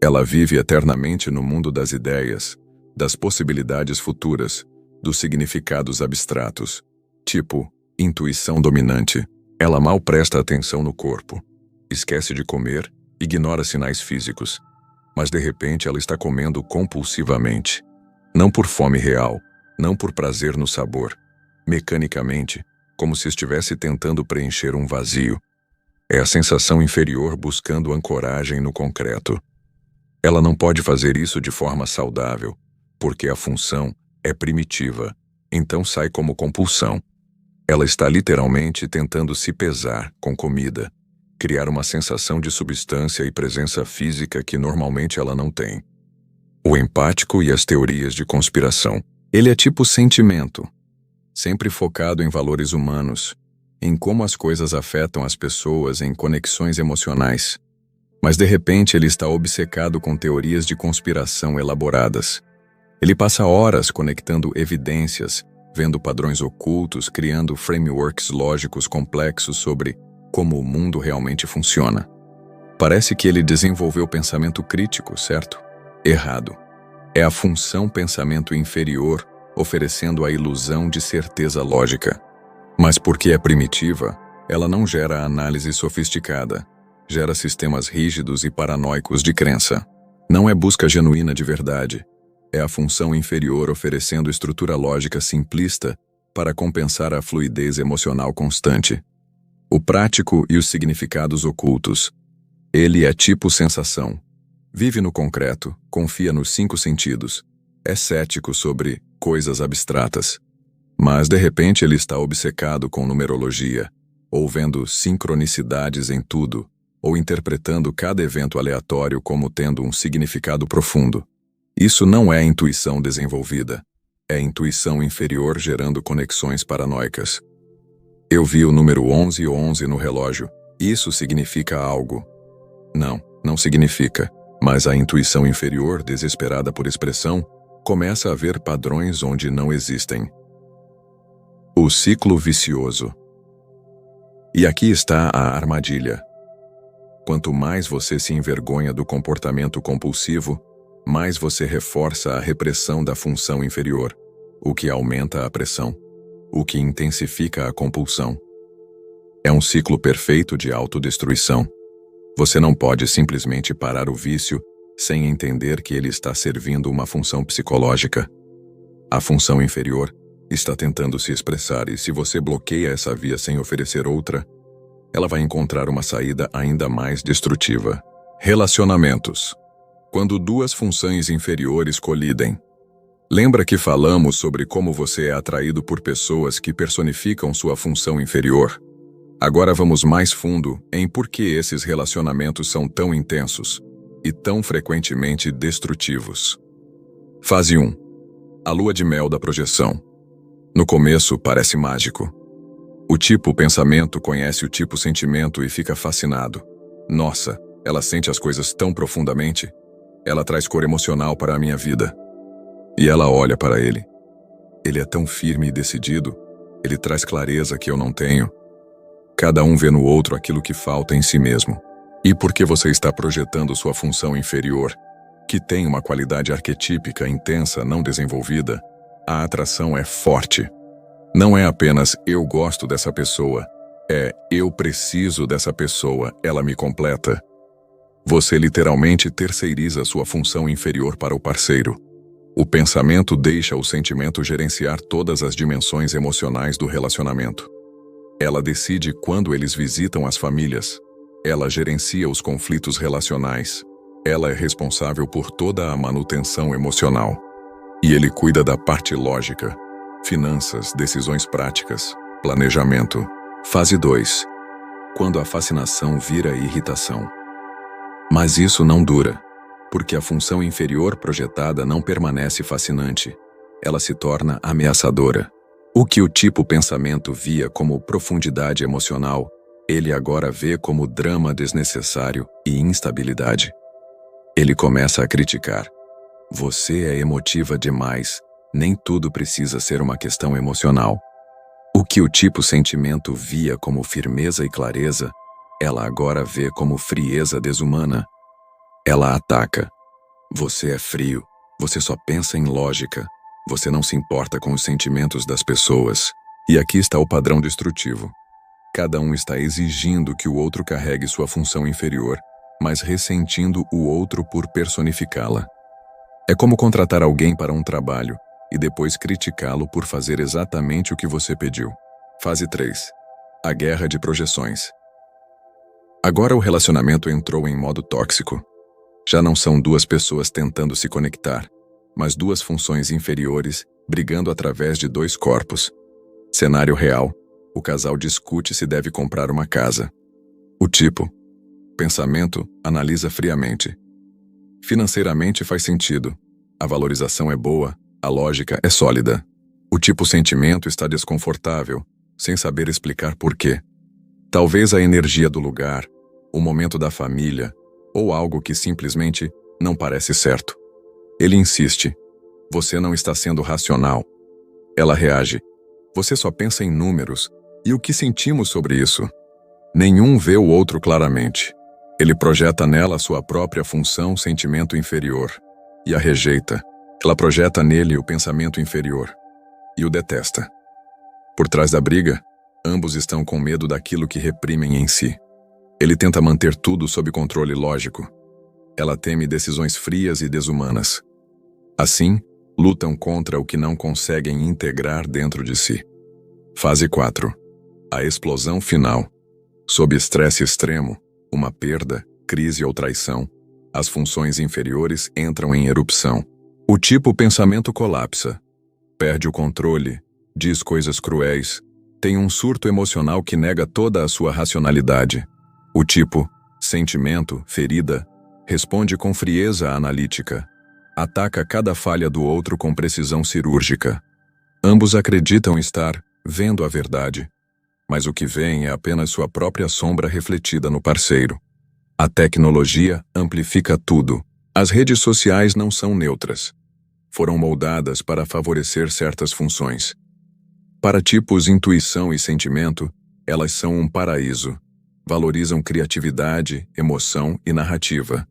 Ela vive eternamente no mundo das ideias, das possibilidades futuras, dos significados abstratos, tipo intuição dominante. Ela mal presta atenção no corpo, esquece de comer, ignora sinais físicos, mas de repente ela está comendo compulsivamente. Não por fome real, não por prazer no sabor, mecanicamente, como se estivesse tentando preencher um vazio. É a sensação inferior buscando ancoragem no concreto. Ela não pode fazer isso de forma saudável, porque a função é primitiva, então sai como compulsão. Ela está literalmente tentando se pesar com comida, criar uma sensação de substância e presença física que normalmente ela não tem. O empático e as teorias de conspiração. Ele é tipo sentimento, sempre focado em valores humanos, em como as coisas afetam as pessoas em conexões emocionais. Mas de repente ele está obcecado com teorias de conspiração elaboradas. Ele passa horas conectando evidências, vendo padrões ocultos, criando frameworks lógicos complexos sobre como o mundo realmente funciona. Parece que ele desenvolveu pensamento crítico, certo? Errado. É a função pensamento inferior oferecendo a ilusão de certeza lógica. Mas porque é primitiva, ela não gera análise sofisticada, gera sistemas rígidos e paranoicos de crença. Não é busca genuína de verdade. É a função inferior oferecendo estrutura lógica simplista para compensar a fluidez emocional constante. O prático e os significados ocultos. Ele é tipo sensação. Vive no concreto, confia nos 5 sentidos. É cético sobre coisas abstratas. Mas, de repente, ele está obcecado com numerologia, ou vendo sincronicidades em tudo, ou interpretando cada evento aleatório como tendo um significado profundo. Isso não é intuição desenvolvida. É intuição inferior gerando conexões paranoicas. Eu vi o número 11 no relógio. Isso significa algo. Não, não significa. Mas a intuição inferior, desesperada por expressão, começa a ver padrões onde não existem. O ciclo vicioso. E aqui está a armadilha. Quanto mais você se envergonha do comportamento compulsivo, mais você reforça a repressão da função inferior, o que aumenta a pressão, o que intensifica a compulsão. É um ciclo perfeito de autodestruição. Você não pode simplesmente parar o vício sem entender que ele está servindo uma função psicológica. A função inferior está tentando se expressar e se você bloqueia essa via sem oferecer outra, ela vai encontrar uma saída ainda mais destrutiva. Relacionamentos. Quando 2 funções inferiores colidem. Lembra que falamos sobre como você é atraído por pessoas que personificam sua função inferior? Agora vamos mais fundo em por que esses relacionamentos são tão intensos e tão frequentemente destrutivos. Fase 1. A lua de mel da projeção. No começo parece mágico. O tipo pensamento conhece o tipo sentimento e fica fascinado. Nossa, ela sente as coisas tão profundamente. Ela traz cor emocional para a minha vida. E ela olha para ele. Ele é tão firme e decidido. Ele traz clareza que eu não tenho. Cada um vê no outro aquilo que falta em si mesmo. E porque você está projetando sua função inferior, que tem uma qualidade arquetípica intensa não desenvolvida, a atração é forte. Não é apenas eu gosto dessa pessoa, é eu preciso dessa pessoa, ela me completa. Você literalmente terceiriza sua função inferior para o parceiro. O pensamento deixa o sentimento gerenciar todas as dimensões emocionais do relacionamento. Ela decide quando eles visitam as famílias. Ela gerencia os conflitos relacionais. Ela é responsável por toda a manutenção emocional. E ele cuida da parte lógica, finanças, decisões práticas, planejamento. Fase 2. Quando a fascinação vira irritação. Mas isso não dura, porque a função inferior projetada não permanece fascinante. Ela se torna ameaçadora. O que o tipo pensamento via como profundidade emocional, ele agora vê como drama desnecessário e instabilidade. Ele começa a criticar. Você é emotiva demais, nem tudo precisa ser uma questão emocional. O que o tipo sentimento via como firmeza e clareza, ela agora vê como frieza desumana. Ela ataca. Você é frio, você só pensa em lógica. Você não se importa com os sentimentos das pessoas. E aqui está o padrão destrutivo. Cada um está exigindo que o outro carregue sua função inferior, mas ressentindo o outro por personificá-la. É como contratar alguém para um trabalho e depois criticá-lo por fazer exatamente o que você pediu. Fase 3. A guerra de projeções. Agora o relacionamento entrou em modo tóxico. Já não são 2 pessoas tentando se conectar, mas 2 funções inferiores brigando através de 2 corpos. Cenário real: o casal discute se deve comprar uma casa. O tipo pensamento analisa friamente. Financeiramente faz sentido. A valorização é boa, a lógica é sólida. O tipo sentimento está desconfortável, sem saber explicar por quê. Talvez a energia do lugar, o momento da família, ou algo que simplesmente não parece certo. Ele insiste. Você não está sendo racional. Ela reage. Você só pensa em números. E o que sentimos sobre isso? Nenhum vê o outro claramente. Ele projeta nela sua própria função, sentimento inferior. E a rejeita. Ela projeta nele o pensamento inferior. E o detesta. Por trás da briga, ambos estão com medo daquilo que reprimem em si. Ele tenta manter tudo sob controle lógico. Ela teme decisões frias e desumanas. Assim, lutam contra o que não conseguem integrar dentro de si. Fase 4. A explosão final. Sob estresse extremo, uma perda, crise ou traição, as funções inferiores entram em erupção. O tipo pensamento colapsa. Perde o controle, diz coisas cruéis, tem um surto emocional que nega toda a sua racionalidade. O tipo sentimento, ferida, responde com frieza analítica. Ataca cada falha do outro com precisão cirúrgica. Ambos acreditam estar vendo a verdade, mas o que veem é apenas sua própria sombra refletida no parceiro. A tecnologia amplifica tudo. As redes sociais não são neutras. Foram moldadas para favorecer certas funções. Para tipos intuição e sentimento, elas são um paraíso. Valorizam criatividade, emoção e narrativa.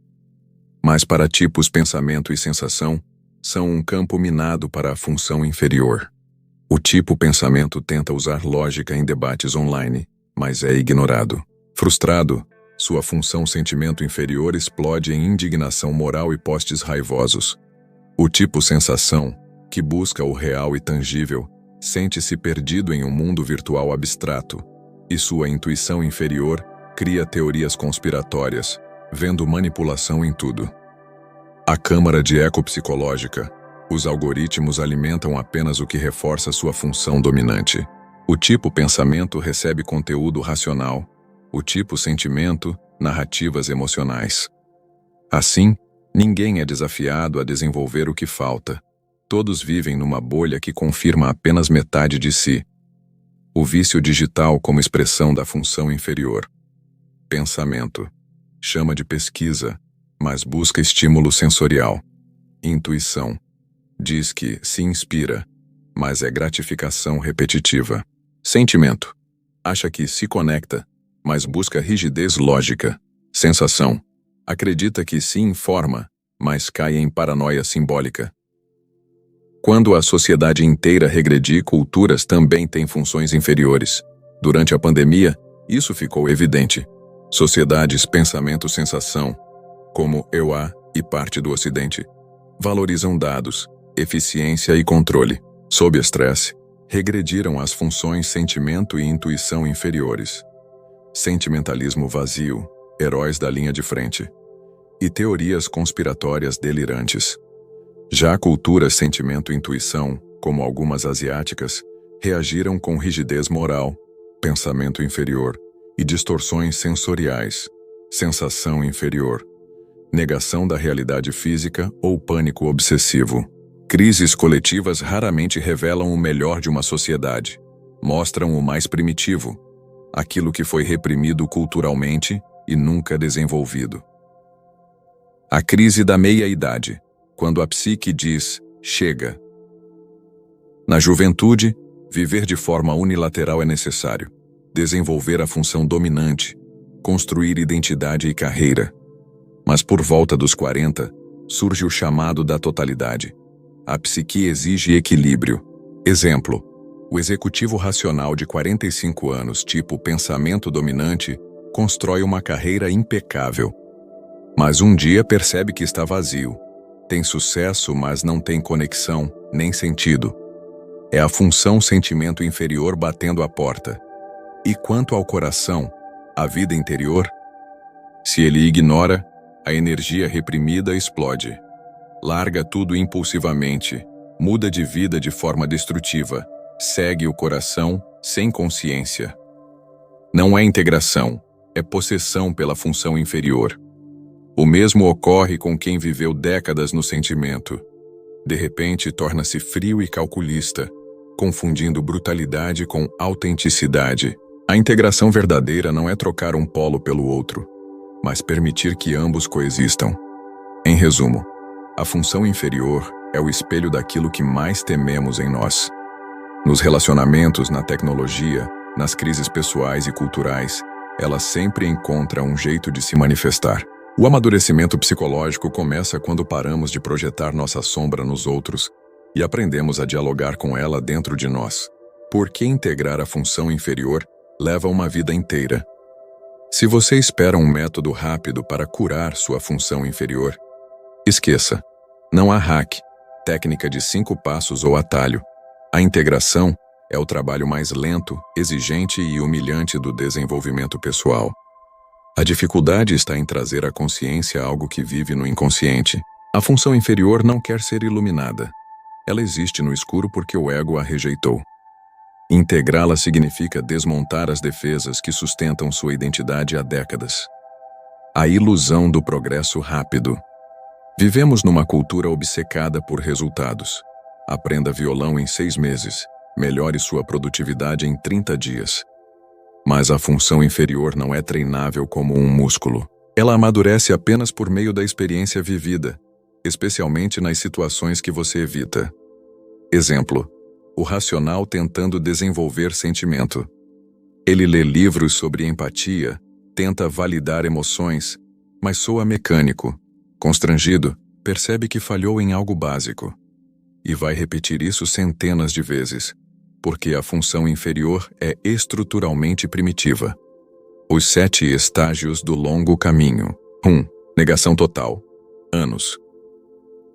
Mas para tipos pensamento e sensação, são um campo minado para a função inferior. O tipo pensamento tenta usar lógica em debates online, mas é ignorado. Frustrado, sua função sentimento inferior explode em indignação moral e posts raivosos. O tipo sensação, que busca o real e tangível, sente-se perdido em um mundo virtual abstrato, e sua intuição inferior cria teorias conspiratórias, vendo manipulação em tudo. A câmara de eco psicológica. Os algoritmos alimentam apenas o que reforça sua função dominante. O tipo pensamento recebe conteúdo racional. O tipo sentimento, narrativas emocionais. Assim, ninguém é desafiado a desenvolver o que falta. Todos vivem numa bolha que confirma apenas metade de si. O vício digital como expressão da função inferior. Pensamento. Chama de pesquisa, mas busca estímulo sensorial. Intuição. Diz que se inspira, mas é gratificação repetitiva. Sentimento. Acha que se conecta, mas busca rigidez lógica. Sensação. Acredita que se informa, mas cai em paranoia simbólica. Quando a sociedade inteira regredir, culturas também têm funções inferiores. Durante a pandemia, isso ficou evidente. Sociedades pensamento-sensação, como EUA e parte do Ocidente, valorizam dados, eficiência e controle. Sob estresse, regrediram as funções sentimento e intuição inferiores. Sentimentalismo vazio, heróis da linha de frente. E teorias conspiratórias delirantes. Já culturas sentimento e intuição, como algumas asiáticas, reagiram com rigidez moral, pensamento inferior e distorções sensoriais, sensação inferior, negação da realidade física ou pânico obsessivo. Crises coletivas raramente revelam o melhor de uma sociedade. Mostram o mais primitivo, aquilo que foi reprimido culturalmente e nunca desenvolvido. A crise da meia-idade, quando a psique diz, chega. Na juventude, viver de forma unilateral é necessário. Desenvolver a função dominante, construir identidade e carreira. Mas por volta dos 40, surge o chamado da totalidade. A psique exige equilíbrio. Exemplo, o executivo racional de 45 anos, tipo pensamento dominante, constrói uma carreira impecável. Mas um dia percebe que está vazio. Tem sucesso, mas não tem conexão, nem sentido. É a função sentimento inferior batendo a porta. E quanto ao coração, a vida interior? Se ele ignora, a energia reprimida explode. Larga tudo impulsivamente, muda de vida de forma destrutiva, segue o coração sem consciência. Não é integração, é possessão pela função inferior. O mesmo ocorre com quem viveu décadas no sentimento. De repente, torna-se frio e calculista, confundindo brutalidade com autenticidade. A integração verdadeira não é trocar um polo pelo outro, mas permitir que ambos coexistam. Em resumo, a função inferior é o espelho daquilo que mais tememos em nós. Nos relacionamentos, na tecnologia, nas crises pessoais e culturais, ela sempre encontra um jeito de se manifestar. O amadurecimento psicológico começa quando paramos de projetar nossa sombra nos outros e aprendemos a dialogar com ela dentro de nós. Porque integrar a função inferior leva uma vida inteira. Se você espera um método rápido para curar sua função inferior, esqueça. Não há hack, técnica de 5 passos ou atalho. A integração é o trabalho mais lento, exigente e humilhante do desenvolvimento pessoal. A dificuldade está em trazer à consciência algo que vive no inconsciente. A função inferior não quer ser iluminada. Ela existe no escuro porque o ego a rejeitou. Integrá-la significa desmontar as defesas que sustentam sua identidade há décadas. A ilusão do progresso rápido. Vivemos numa cultura obcecada por resultados. Aprenda violão em 6 meses. Melhore sua produtividade em 30 dias. Mas a função inferior não é treinável como um músculo. Ela amadurece apenas por meio da experiência vivida, especialmente nas situações que você evita. Exemplo: o racional tentando desenvolver sentimento. Ele lê livros sobre empatia, tenta validar emoções, mas soa mecânico. Constrangido, percebe que falhou em algo básico. E vai repetir isso centenas de vezes, porque a função inferior é estruturalmente primitiva. Os 7 estágios do longo caminho. 1. Negação total. Anos.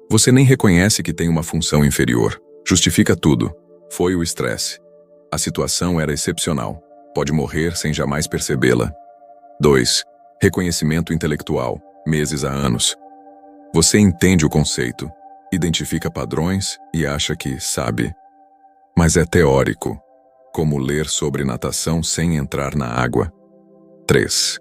Você nem reconhece que tem uma função inferior. Justifica tudo. Foi o estresse. A situação era excepcional. Pode morrer sem jamais percebê-la. 2. Reconhecimento intelectual. Meses a anos. Você entende o conceito, identifica padrões e acha que sabe. Mas é teórico, como ler sobre natação sem entrar na água. 3.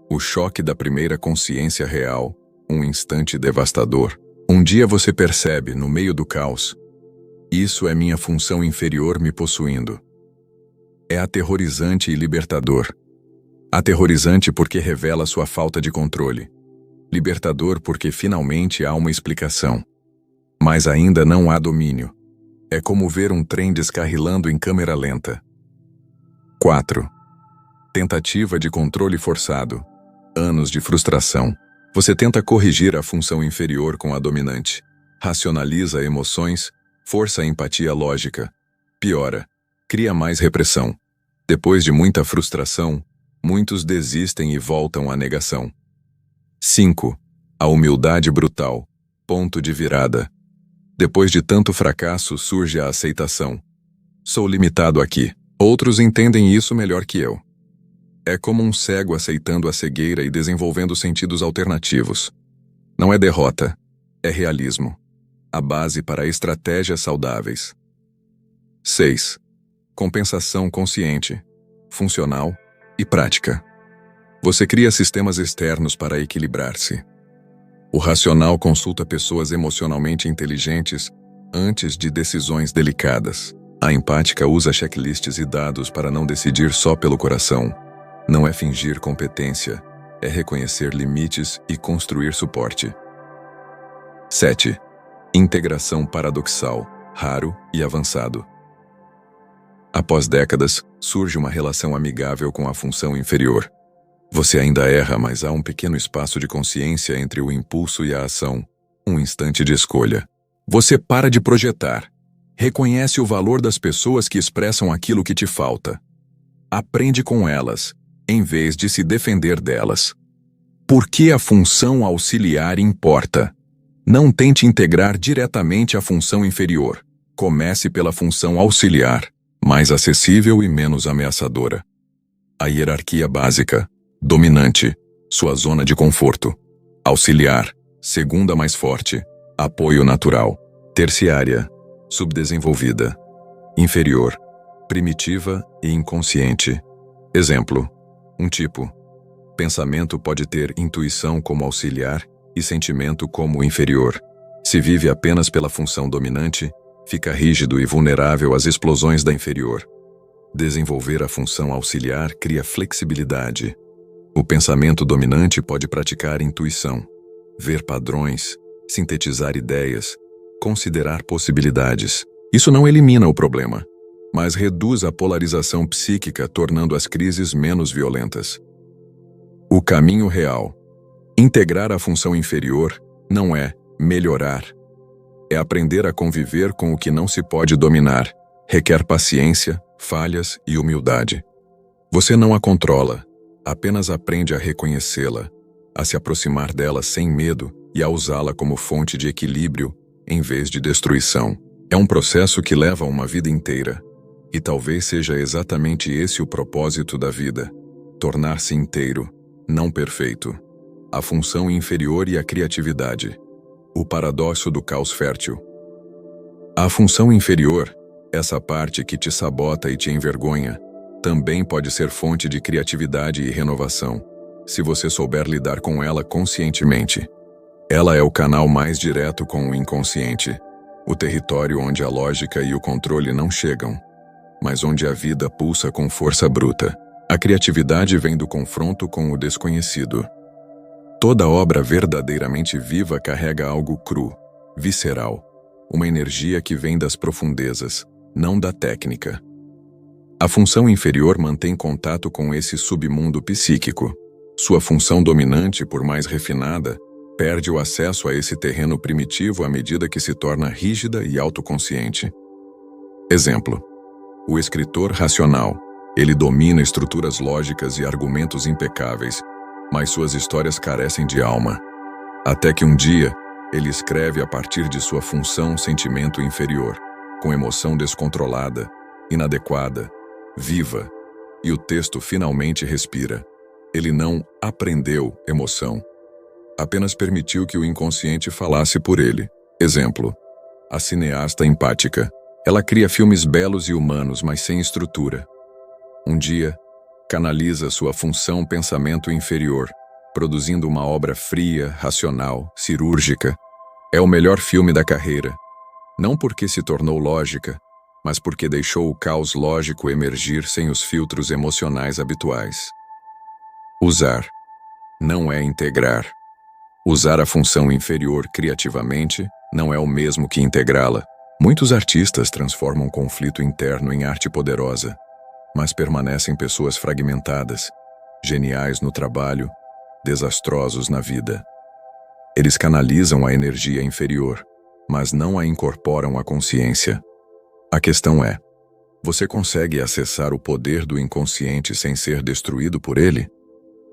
O choque da primeira consciência real, um instante devastador. Um dia você percebe, no meio do caos, isso é minha função inferior me possuindo. É aterrorizante e libertador. Aterrorizante porque revela sua falta de controle. Libertador porque finalmente há uma explicação. Mas ainda não há domínio. É como ver um trem descarrilando em câmera lenta. 4. Tentativa de controle forçado. Anos de frustração. Você tenta corrigir a função inferior com a dominante. Racionaliza emoções, força a empatia lógica. Piora. Cria mais repressão. Depois de muita frustração, muitos desistem e voltam à negação. 5. A humildade brutal. Ponto de virada. Depois de tanto fracasso surge a aceitação. Sou limitado aqui. Outros entendem isso melhor que eu. É como um cego aceitando a cegueira e desenvolvendo sentidos alternativos. Não é derrota, é realismo. A base para estratégias saudáveis. 6. Compensação consciente, funcional e prática. Você cria sistemas externos para equilibrar-se. O racional consulta pessoas emocionalmente inteligentes antes de decisões delicadas. A empática usa checklists e dados para não decidir só pelo coração. Não é fingir competência, é reconhecer limites e construir suporte. 7. Integração paradoxal, raro e avançado. Após décadas, surge uma relação amigável com a função inferior. Você ainda erra, mas há um pequeno espaço de consciência entre o impulso e a ação, um instante de escolha. Você para de projetar. Reconhece o valor das pessoas que expressam aquilo que te falta. Aprende com elas, em vez de se defender delas. Por que a função auxiliar importa? Não tente integrar diretamente a função inferior. Comece pela função auxiliar, mais acessível e menos ameaçadora. A hierarquia básica. Dominante, sua zona de conforto. Auxiliar, segunda mais forte. Apoio natural. Terciária, subdesenvolvida. Inferior, primitiva e inconsciente. Exemplo: um tipo. Pensamento pode ter intuição como auxiliar e sentimento como inferior. Se vive apenas pela função dominante, fica rígido e vulnerável às explosões da inferior. Desenvolver a função auxiliar cria flexibilidade. O pensamento dominante pode praticar intuição, ver padrões, sintetizar ideias, considerar possibilidades. Isso não elimina o problema, mas reduz a polarização psíquica, tornando as crises menos violentas. O caminho real. Integrar a função inferior não é melhorar. É aprender a conviver com o que não se pode dominar. Requer paciência, falhas e humildade. Você não a controla, apenas aprende a reconhecê-la, a se aproximar dela sem medo e a usá-la como fonte de equilíbrio em vez de destruição. É um processo que leva uma vida inteira. E talvez seja exatamente esse o propósito da vida: tornar-se inteiro, não perfeito. A função inferior e a criatividade. O paradoxo do caos fértil. A função inferior, essa parte que te sabota e te envergonha, também pode ser fonte de criatividade e renovação, se você souber lidar com ela conscientemente. Ela é o canal mais direto com o inconsciente, o território onde a lógica e o controle não chegam, mas onde a vida pulsa com força bruta. A criatividade vem do confronto com o desconhecido. Toda obra verdadeiramente viva carrega algo cru, visceral, uma energia que vem das profundezas, não da técnica. A função inferior mantém contato com esse submundo psíquico. Sua função dominante, por mais refinada, perde o acesso a esse terreno primitivo à medida que se torna rígida e autoconsciente. Exemplo: o escritor racional. Ele domina estruturas lógicas e argumentos impecáveis, mas suas histórias carecem de alma. Até que um dia, ele escreve a partir de sua função sentimento inferior, com emoção descontrolada, inadequada, viva, e o texto finalmente respira. Ele não aprendeu emoção, apenas permitiu que o inconsciente falasse por ele. Exemplo: a cineasta empática. Ela cria filmes belos e humanos, mas sem estrutura. Um dia, canaliza sua função pensamento inferior, produzindo uma obra fria, racional, cirúrgica. É o melhor filme da carreira, não porque se tornou lógica, mas porque deixou o caos lógico emergir sem os filtros emocionais habituais. Usar não é integrar. Usar a função inferior criativamente não é o mesmo que integrá-la. Muitos artistas transformam conflito interno em arte poderosa, mas permanecem pessoas fragmentadas, geniais no trabalho, desastrosos na vida. Eles canalizam a energia inferior, mas não a incorporam à consciência. A questão é: você consegue acessar o poder do inconsciente sem ser destruído por ele?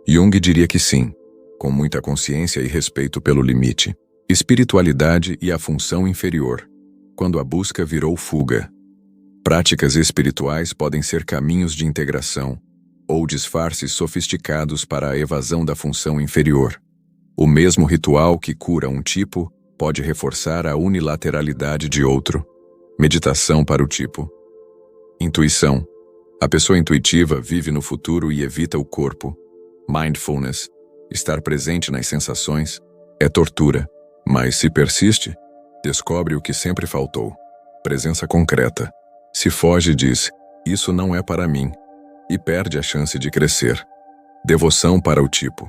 Jung diria que sim, com muita consciência e respeito pelo limite. Espiritualidade e a função inferior, quando a busca virou fuga. Práticas espirituais podem ser caminhos de integração ou disfarces sofisticados para a evasão da função inferior. O mesmo ritual que cura um tipo pode reforçar a unilateralidade de outro. Meditação para o tipo. Intuição. A pessoa intuitiva vive no futuro e evita o corpo. Mindfulness. Estar presente nas sensações é tortura, mas se persiste, descobre o que sempre faltou. Presença concreta. Se foge, diz: isso não é para mim, e perde a chance de crescer. Devoção para o tipo.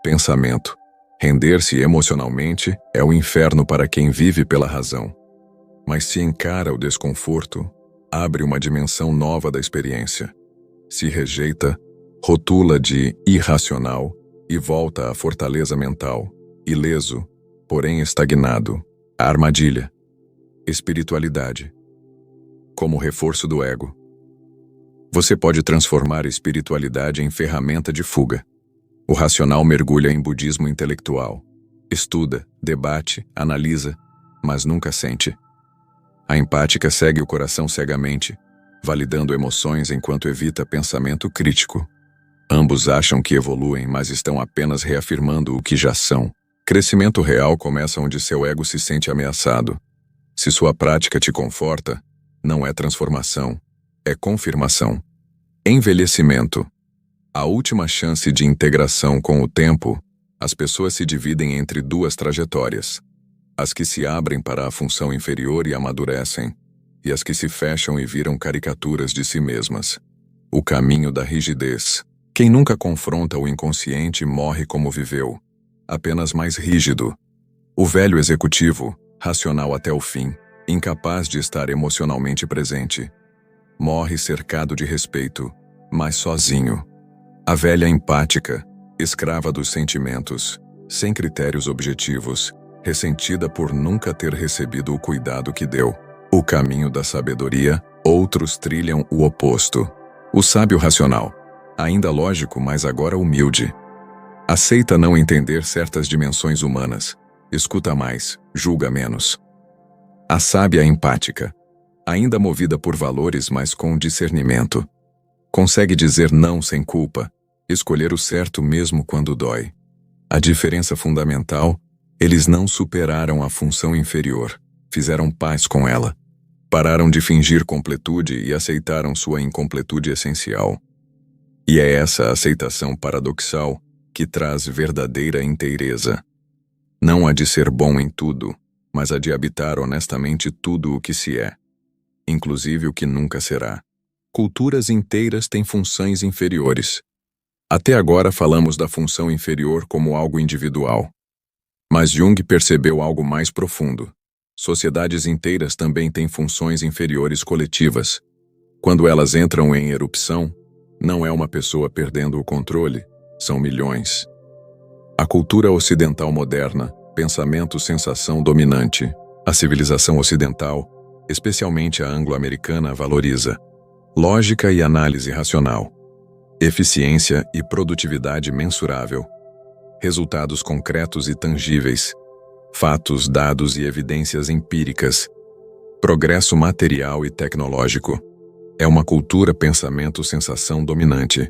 Pensamento. Render-se emocionalmente é o inferno para quem vive pela razão. Mas se encara o desconforto, abre uma dimensão nova da experiência. Se rejeita, rotula de irracional e volta à fortaleza mental, ileso, porém estagnado. A armadilha. Espiritualidade. Como reforço do ego. Você pode transformar a espiritualidade em ferramenta de fuga. O racional mergulha em budismo intelectual. Estuda, debate, analisa, mas nunca sente. A empática segue o coração cegamente, validando emoções enquanto evita pensamento crítico. Ambos acham que evoluem, mas estão apenas reafirmando o que já são. Crescimento real começa onde seu ego se sente ameaçado. Se sua prática te conforta, não é transformação, é confirmação. Envelhecimento. A última chance de integração com o tempo, as pessoas se dividem entre duas trajetórias. As que se abrem para a função inferior e amadurecem, e as que se fecham e viram caricaturas de si mesmas. O caminho da rigidez. Quem nunca confronta o inconsciente morre como viveu, apenas mais rígido. O velho executivo, racional até o fim, incapaz de estar emocionalmente presente. Morre cercado de respeito, mas sozinho. A velha empática, escrava dos sentimentos, sem critérios objetivos, ressentida por nunca ter recebido o cuidado que deu. O caminho da sabedoria, outros trilham o oposto. O sábio racional, ainda lógico, mas agora humilde. Aceita não entender certas dimensões humanas, escuta mais, julga menos. A sábia empática, ainda movida por valores, mas com discernimento. Consegue dizer não sem culpa, escolher o certo mesmo quando dói. A diferença fundamental, eles não superaram a função inferior, fizeram paz com ela. Pararam de fingir completude e aceitaram sua incompletude essencial. E é essa aceitação paradoxal que traz verdadeira inteireza. Não a de ser bom em tudo, mas a de habitar honestamente tudo o que se é, inclusive o que nunca será. Culturas inteiras têm funções inferiores. Até agora falamos da função inferior como algo individual. Mas Jung percebeu algo mais profundo. Sociedades inteiras também têm funções inferiores coletivas. Quando elas entram em erupção, não é uma pessoa perdendo o controle, são milhões. A cultura ocidental moderna, pensamento-sensação dominante. A civilização ocidental, especialmente a anglo-americana, valoriza lógica e análise racional, eficiência e produtividade mensurável, resultados concretos e tangíveis, fatos, dados e evidências empíricas, progresso material e tecnológico. É uma cultura pensamento-sensação dominante.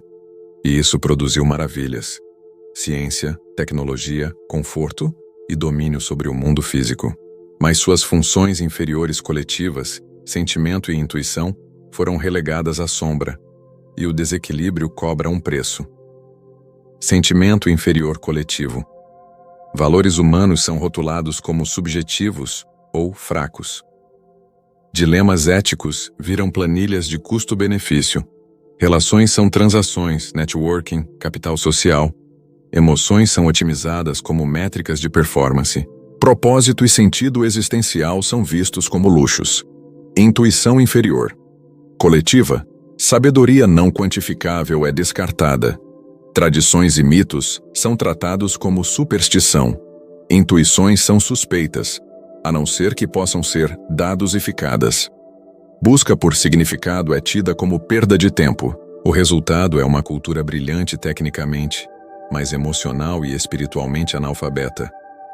E isso produziu maravilhas. Ciência, tecnologia, conforto e domínio sobre o mundo físico. Mas suas funções inferiores coletivas, sentimento e intuição, foram relegadas à sombra, e o desequilíbrio cobra um preço. Sentimento inferior coletivo. Valores humanos são rotulados como subjetivos ou fracos. Dilemas éticos viram planilhas de custo-benefício. Relações são transações, networking, capital social. Emoções são otimizadas como métricas de performance. Propósito e sentido existencial são vistos como luxos. Intuição inferior. Coletiva, sabedoria não quantificável é descartada. Tradições e mitos são tratados como superstição. Intuições são suspeitas, a não ser que possam ser dosificadas. Busca por significado é tida como perda de tempo. O resultado é uma cultura brilhante tecnicamente, mas emocional e espiritualmente analfabeta,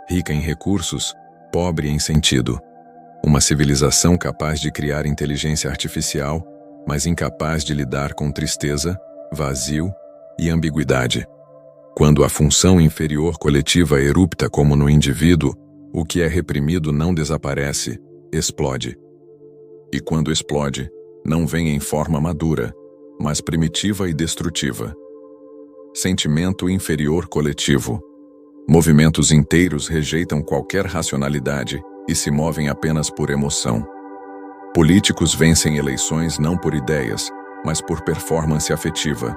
rica em recursos, pobre em sentido. Uma civilização capaz de criar inteligência artificial, mas incapaz de lidar com tristeza, vazio e ambiguidade. Quando a função inferior coletiva erupta como no indivíduo, o que é reprimido não desaparece, explode. E quando explode, não vem em forma madura, mas primitiva e destrutiva. Sentimento inferior coletivo. Movimentos inteiros rejeitam qualquer racionalidade e se movem apenas por emoção. Políticos vencem eleições não por ideias, mas por performance afetiva.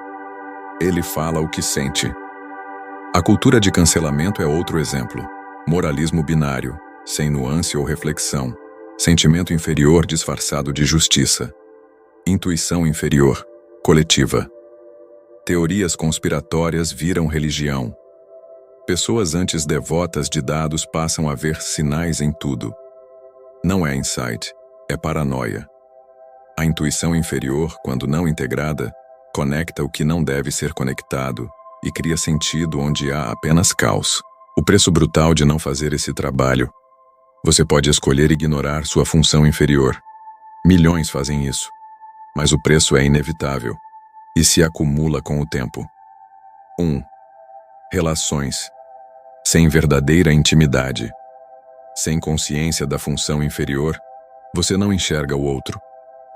Ele fala o que sente. A cultura de cancelamento é outro exemplo. Moralismo binário, sem nuance ou reflexão. Sentimento inferior disfarçado de justiça. Intuição inferior, coletiva. Teorias conspiratórias viram religião. Pessoas antes devotas de dados passam a ver sinais em tudo. Não é insight, é paranoia. A intuição inferior, quando não integrada, conecta o que não deve ser conectado e cria sentido onde há apenas caos. O preço brutal de não fazer esse trabalho. Você pode escolher ignorar sua função inferior. Milhões fazem isso, mas o preço é inevitável e se acumula com o tempo. 1. Relações. Sem verdadeira intimidade, sem consciência da função inferior, você não enxerga o outro.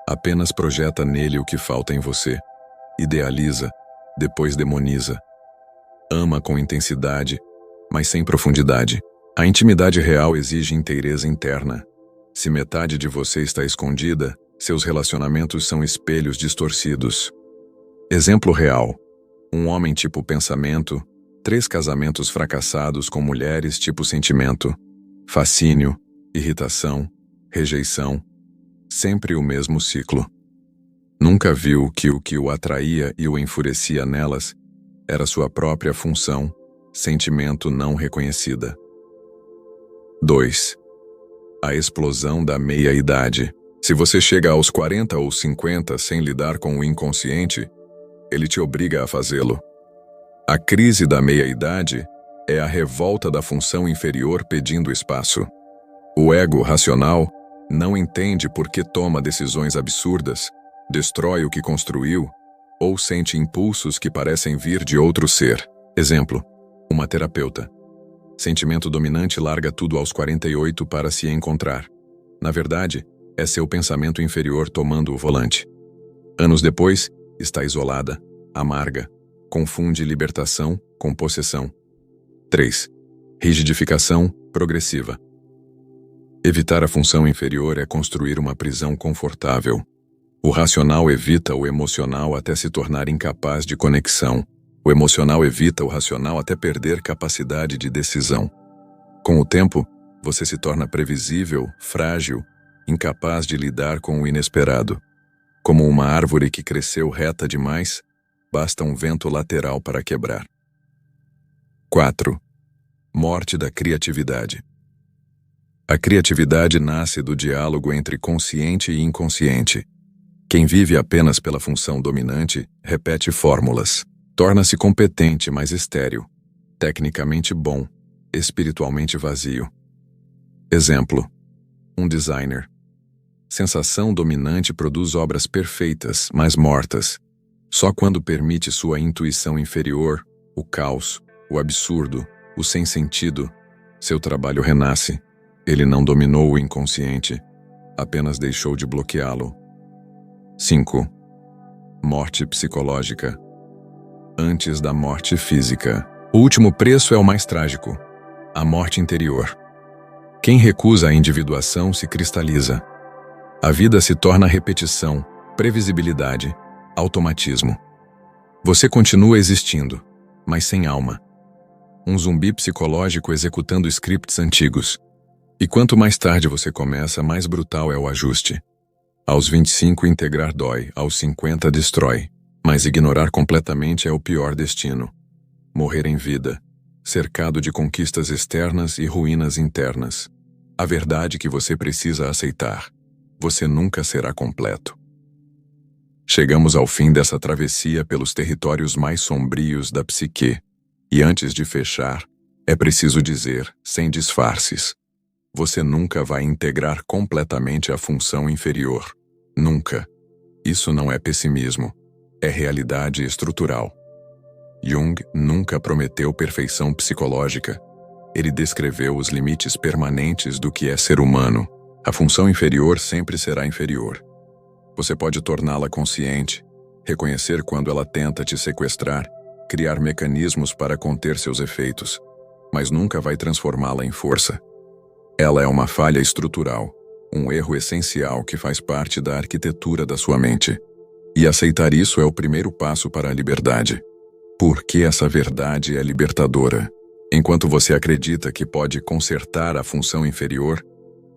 Apenas projeta nele o que falta em você. Idealiza, depois demoniza. Ama com intensidade, mas sem profundidade. A intimidade real exige inteireza interna. Se metade de você está escondida, seus relacionamentos são espelhos distorcidos. Exemplo real. Um homem tipo pensamento, 3 casamentos fracassados com mulheres tipo sentimento, fascínio, irritação, rejeição, sempre o mesmo ciclo. Nunca viu que o atraía e o enfurecia nelas era sua própria função, sentimento não reconhecida. 2. A explosão da meia-idade. Se você chega aos 40 ou 50 sem lidar com o inconsciente, ele te obriga a fazê-lo. A crise da meia-idade é a revolta da função inferior pedindo espaço. O ego racional não entende por que toma decisões absurdas, destrói o que construiu ou sente impulsos que parecem vir de outro ser. Exemplo, uma terapeuta. Sentimento dominante larga tudo aos 48 para se encontrar. Na verdade, é seu pensamento inferior tomando o volante. Anos depois, está isolada, amarga, confunde libertação com possessão. 3. Rigidificação progressiva. Evitar a função inferior é construir uma prisão confortável. O racional evita o emocional até se tornar incapaz de conexão. O emocional evita o racional até perder capacidade de decisão. Com o tempo, você se torna previsível, frágil, incapaz de lidar com o inesperado. Como uma árvore que cresceu reta demais, basta um vento lateral para quebrar. 4. Morte da criatividade. A criatividade nasce do diálogo entre consciente e inconsciente. Quem vive apenas pela função dominante repete fórmulas. Torna-se competente, mas estéril. Tecnicamente bom, espiritualmente vazio. Exemplo: um designer. Sensação dominante produz obras perfeitas, mas mortas. Só quando permite sua intuição inferior, o caos, o absurdo, o sem sentido, seu trabalho renasce. Ele não dominou o inconsciente, apenas deixou de bloqueá-lo. 5. Morte psicológica. Antes da morte física. O último preço é o mais trágico: a morte interior. Quem recusa a individuação se cristaliza. A vida se torna repetição, previsibilidade, automatismo. Você continua existindo, mas sem alma. Um zumbi psicológico executando scripts antigos. E quanto mais tarde você começa, mais brutal é o ajuste. Aos 25, integrar dói, aos 50, destrói. Mas ignorar completamente é o pior destino. Morrer em vida, cercado de conquistas externas e ruínas internas. A verdade que você precisa aceitar: você nunca será completo. Chegamos ao fim dessa travessia pelos territórios mais sombrios da psique. E antes de fechar, é preciso dizer, sem disfarces: você nunca vai integrar completamente a função inferior. Nunca. Isso não é pessimismo. É realidade estrutural. Jung nunca prometeu perfeição psicológica. Ele descreveu os limites permanentes do que é ser humano. A função inferior sempre será inferior. Você pode torná-la consciente, reconhecer quando ela tenta te sequestrar, criar mecanismos para conter seus efeitos, mas nunca vai transformá-la em força. Ela é uma falha estrutural, um erro essencial que faz parte da arquitetura da sua mente. E aceitar isso é o primeiro passo para a liberdade. Porque essa verdade é libertadora. Enquanto você acredita que pode consertar a função inferior,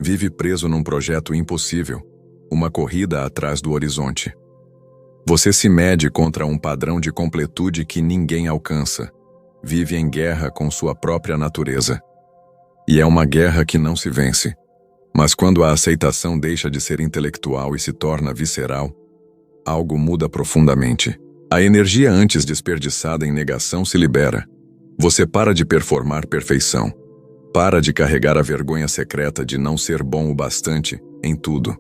vive preso num projeto impossível, uma corrida atrás do horizonte. Você se mede contra um padrão de completude que ninguém alcança. Vive em guerra com sua própria natureza. E é uma guerra que não se vence. Mas quando a aceitação deixa de ser intelectual e se torna visceral, algo muda profundamente. A energia antes desperdiçada em negação se libera. Você para de performar perfeição. Para de carregar a vergonha secreta de não ser bom o bastante em tudo.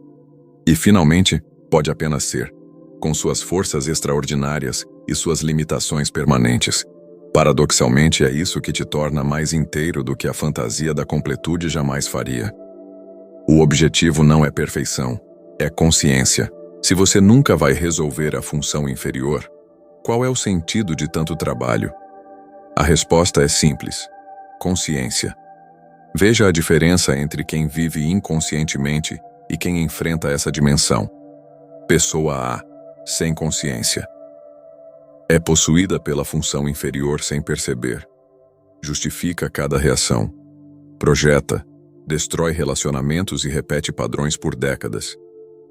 E finalmente, pode apenas ser, com suas forças extraordinárias e suas limitações permanentes. Paradoxalmente, é isso que te torna mais inteiro do que a fantasia da completude jamais faria. O objetivo não é perfeição, é consciência. Se você nunca vai resolver a função inferior, qual é o sentido de tanto trabalho? A resposta é simples: consciência. Veja a diferença entre quem vive inconscientemente e quem enfrenta essa dimensão. Pessoa A, sem consciência. É possuída pela função inferior sem perceber. Justifica cada reação. Projeta, destrói relacionamentos e repete padrões por décadas.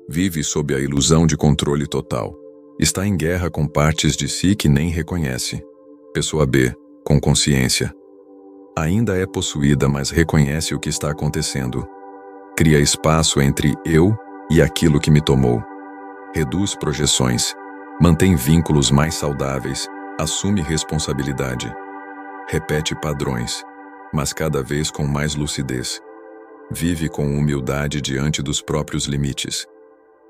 Vive sob a ilusão de controle total. Está em guerra com partes de si que nem reconhece. Pessoa B, com consciência. Ainda é possuída, mas reconhece o que está acontecendo. Cria espaço entre eu e aquilo que me tomou. Reduz projeções. Mantém vínculos mais saudáveis. Assume responsabilidade. Repete padrões, mas cada vez com mais lucidez. Vive com humildade diante dos próprios limites.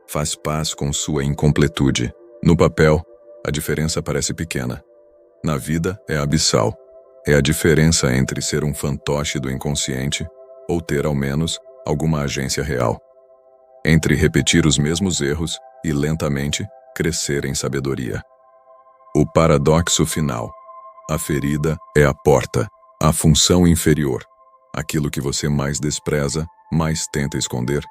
Faz paz com sua incompletude. No papel, a diferença parece pequena. Na vida, é abissal. É a diferença entre ser um fantoche do inconsciente ou ter, ao menos, alguma agência real. Entre repetir os mesmos erros e, lentamente, crescer em sabedoria. O paradoxo final. A ferida é a porta, a função inferior. Aquilo que você mais despreza, mais tenta esconder,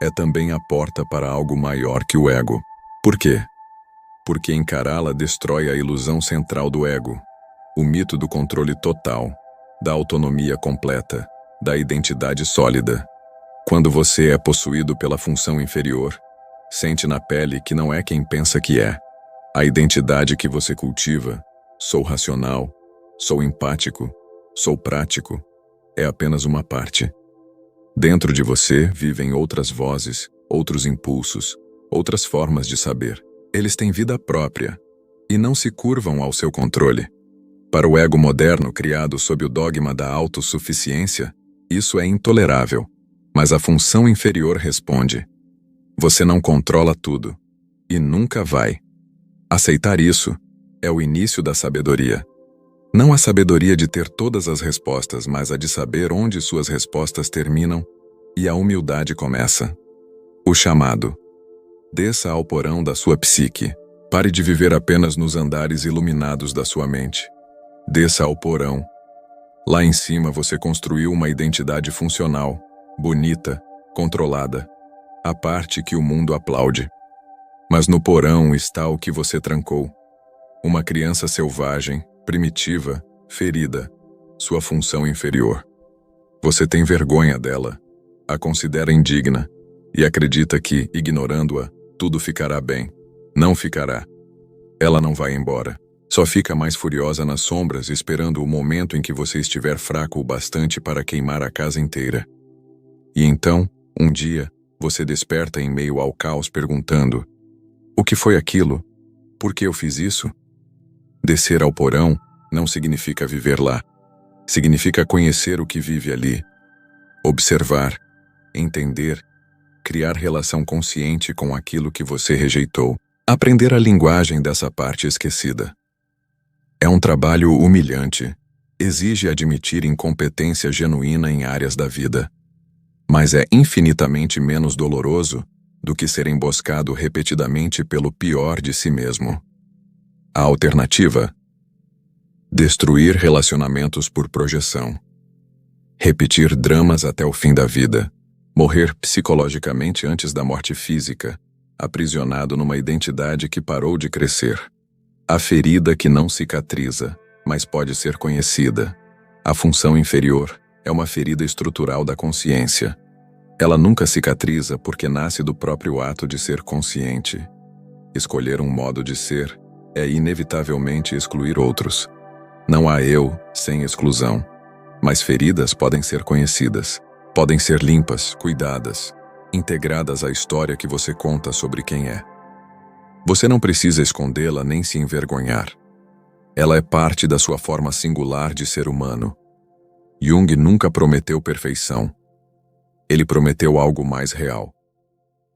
é também a porta para algo maior que o ego. Por quê? Porque encará-la destrói a ilusão central do ego, o mito do controle total, da autonomia completa, da identidade sólida. Quando você é possuído pela função inferior, sente na pele que não é quem pensa que é. A identidade que você cultiva, sou racional, sou empático, sou prático, é apenas uma parte. Dentro de você vivem outras vozes, outros impulsos, outras formas de saber. Eles têm vida própria e não se curvam ao seu controle. Para o ego moderno criado sob o dogma da autossuficiência, isso é intolerável. Mas a função inferior responde: você não controla tudo e nunca vai. Aceitar isso é o início da sabedoria. Não a sabedoria de ter todas as respostas, mas a de saber onde suas respostas terminam e a humildade começa. O chamado. Desça ao porão da sua psique. Pare de viver apenas nos andares iluminados da sua mente. Desça ao porão. Lá em cima você construiu uma identidade funcional, bonita, controlada, a parte que o mundo aplaude. Mas no porão está o que você trancou. Uma criança selvagem, primitiva, ferida, sua função inferior. Você tem vergonha dela, a considera indigna e acredita que, ignorando-a, tudo ficará bem. Não ficará. Ela não vai embora. Só fica mais furiosa nas sombras, esperando o momento em que você estiver fraco o bastante para queimar a casa inteira. E então, um dia, você desperta em meio ao caos perguntando: o que foi aquilo? Por que eu fiz isso? Descer ao porão não significa viver lá. Significa conhecer o que vive ali. Observar, entender, criar relação consciente com aquilo que você rejeitou. Aprender a linguagem dessa parte esquecida. É um trabalho humilhante. Exige admitir incompetência genuína em áreas da vida. Mas é infinitamente menos doloroso do que ser emboscado repetidamente pelo pior de si mesmo. A alternativa? Destruir relacionamentos por projeção. Repetir dramas até o fim da vida. Morrer psicologicamente antes da morte física, aprisionado numa identidade que parou de crescer. A ferida que não cicatriza, mas pode ser conhecida. A função inferior é uma ferida estrutural da consciência. Ela nunca cicatriza porque nasce do próprio ato de ser consciente. Escolher um modo de ser é inevitavelmente excluir outros. Não há eu sem exclusão, mas feridas podem ser conhecidas, podem ser limpas, cuidadas, integradas à história que você conta sobre quem é. Você não precisa escondê-la nem se envergonhar. Ela é parte da sua forma singular de ser humano. Jung nunca prometeu perfeição. Ele prometeu algo mais real.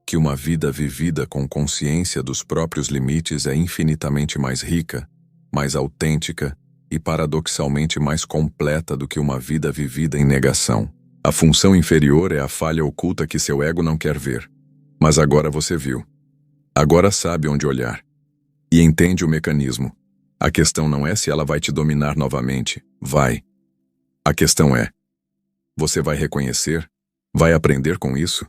Que uma vida vivida com consciência dos próprios limites é infinitamente mais rica, mais autêntica e paradoxalmente mais completa do que uma vida vivida em negação. A função inferior é a falha oculta que seu ego não quer ver. Mas agora você viu. Agora sabe onde olhar. E entende o mecanismo. A questão não é se ela vai te dominar novamente. Vai. A questão é: você vai reconhecer? Vai aprender com isso?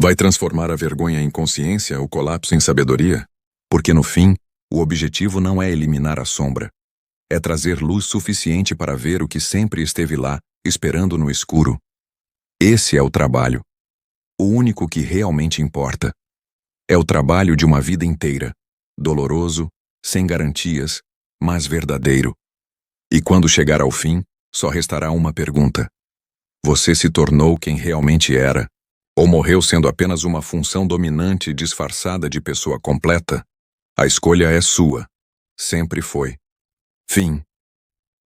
Vai transformar a vergonha em consciência, o colapso em sabedoria? Porque no fim, O objetivo não é eliminar a sombra. É trazer luz suficiente para ver o que sempre esteve lá, esperando no escuro. Esse é o trabalho. O único que realmente importa. É o trabalho de uma vida inteira. Doloroso, sem garantias, mas verdadeiro. E quando chegar ao fim, só restará uma pergunta. Você se tornou quem realmente era? Ou morreu sendo apenas uma função dominante disfarçada de pessoa completa? A escolha é sua. Sempre foi. Fim.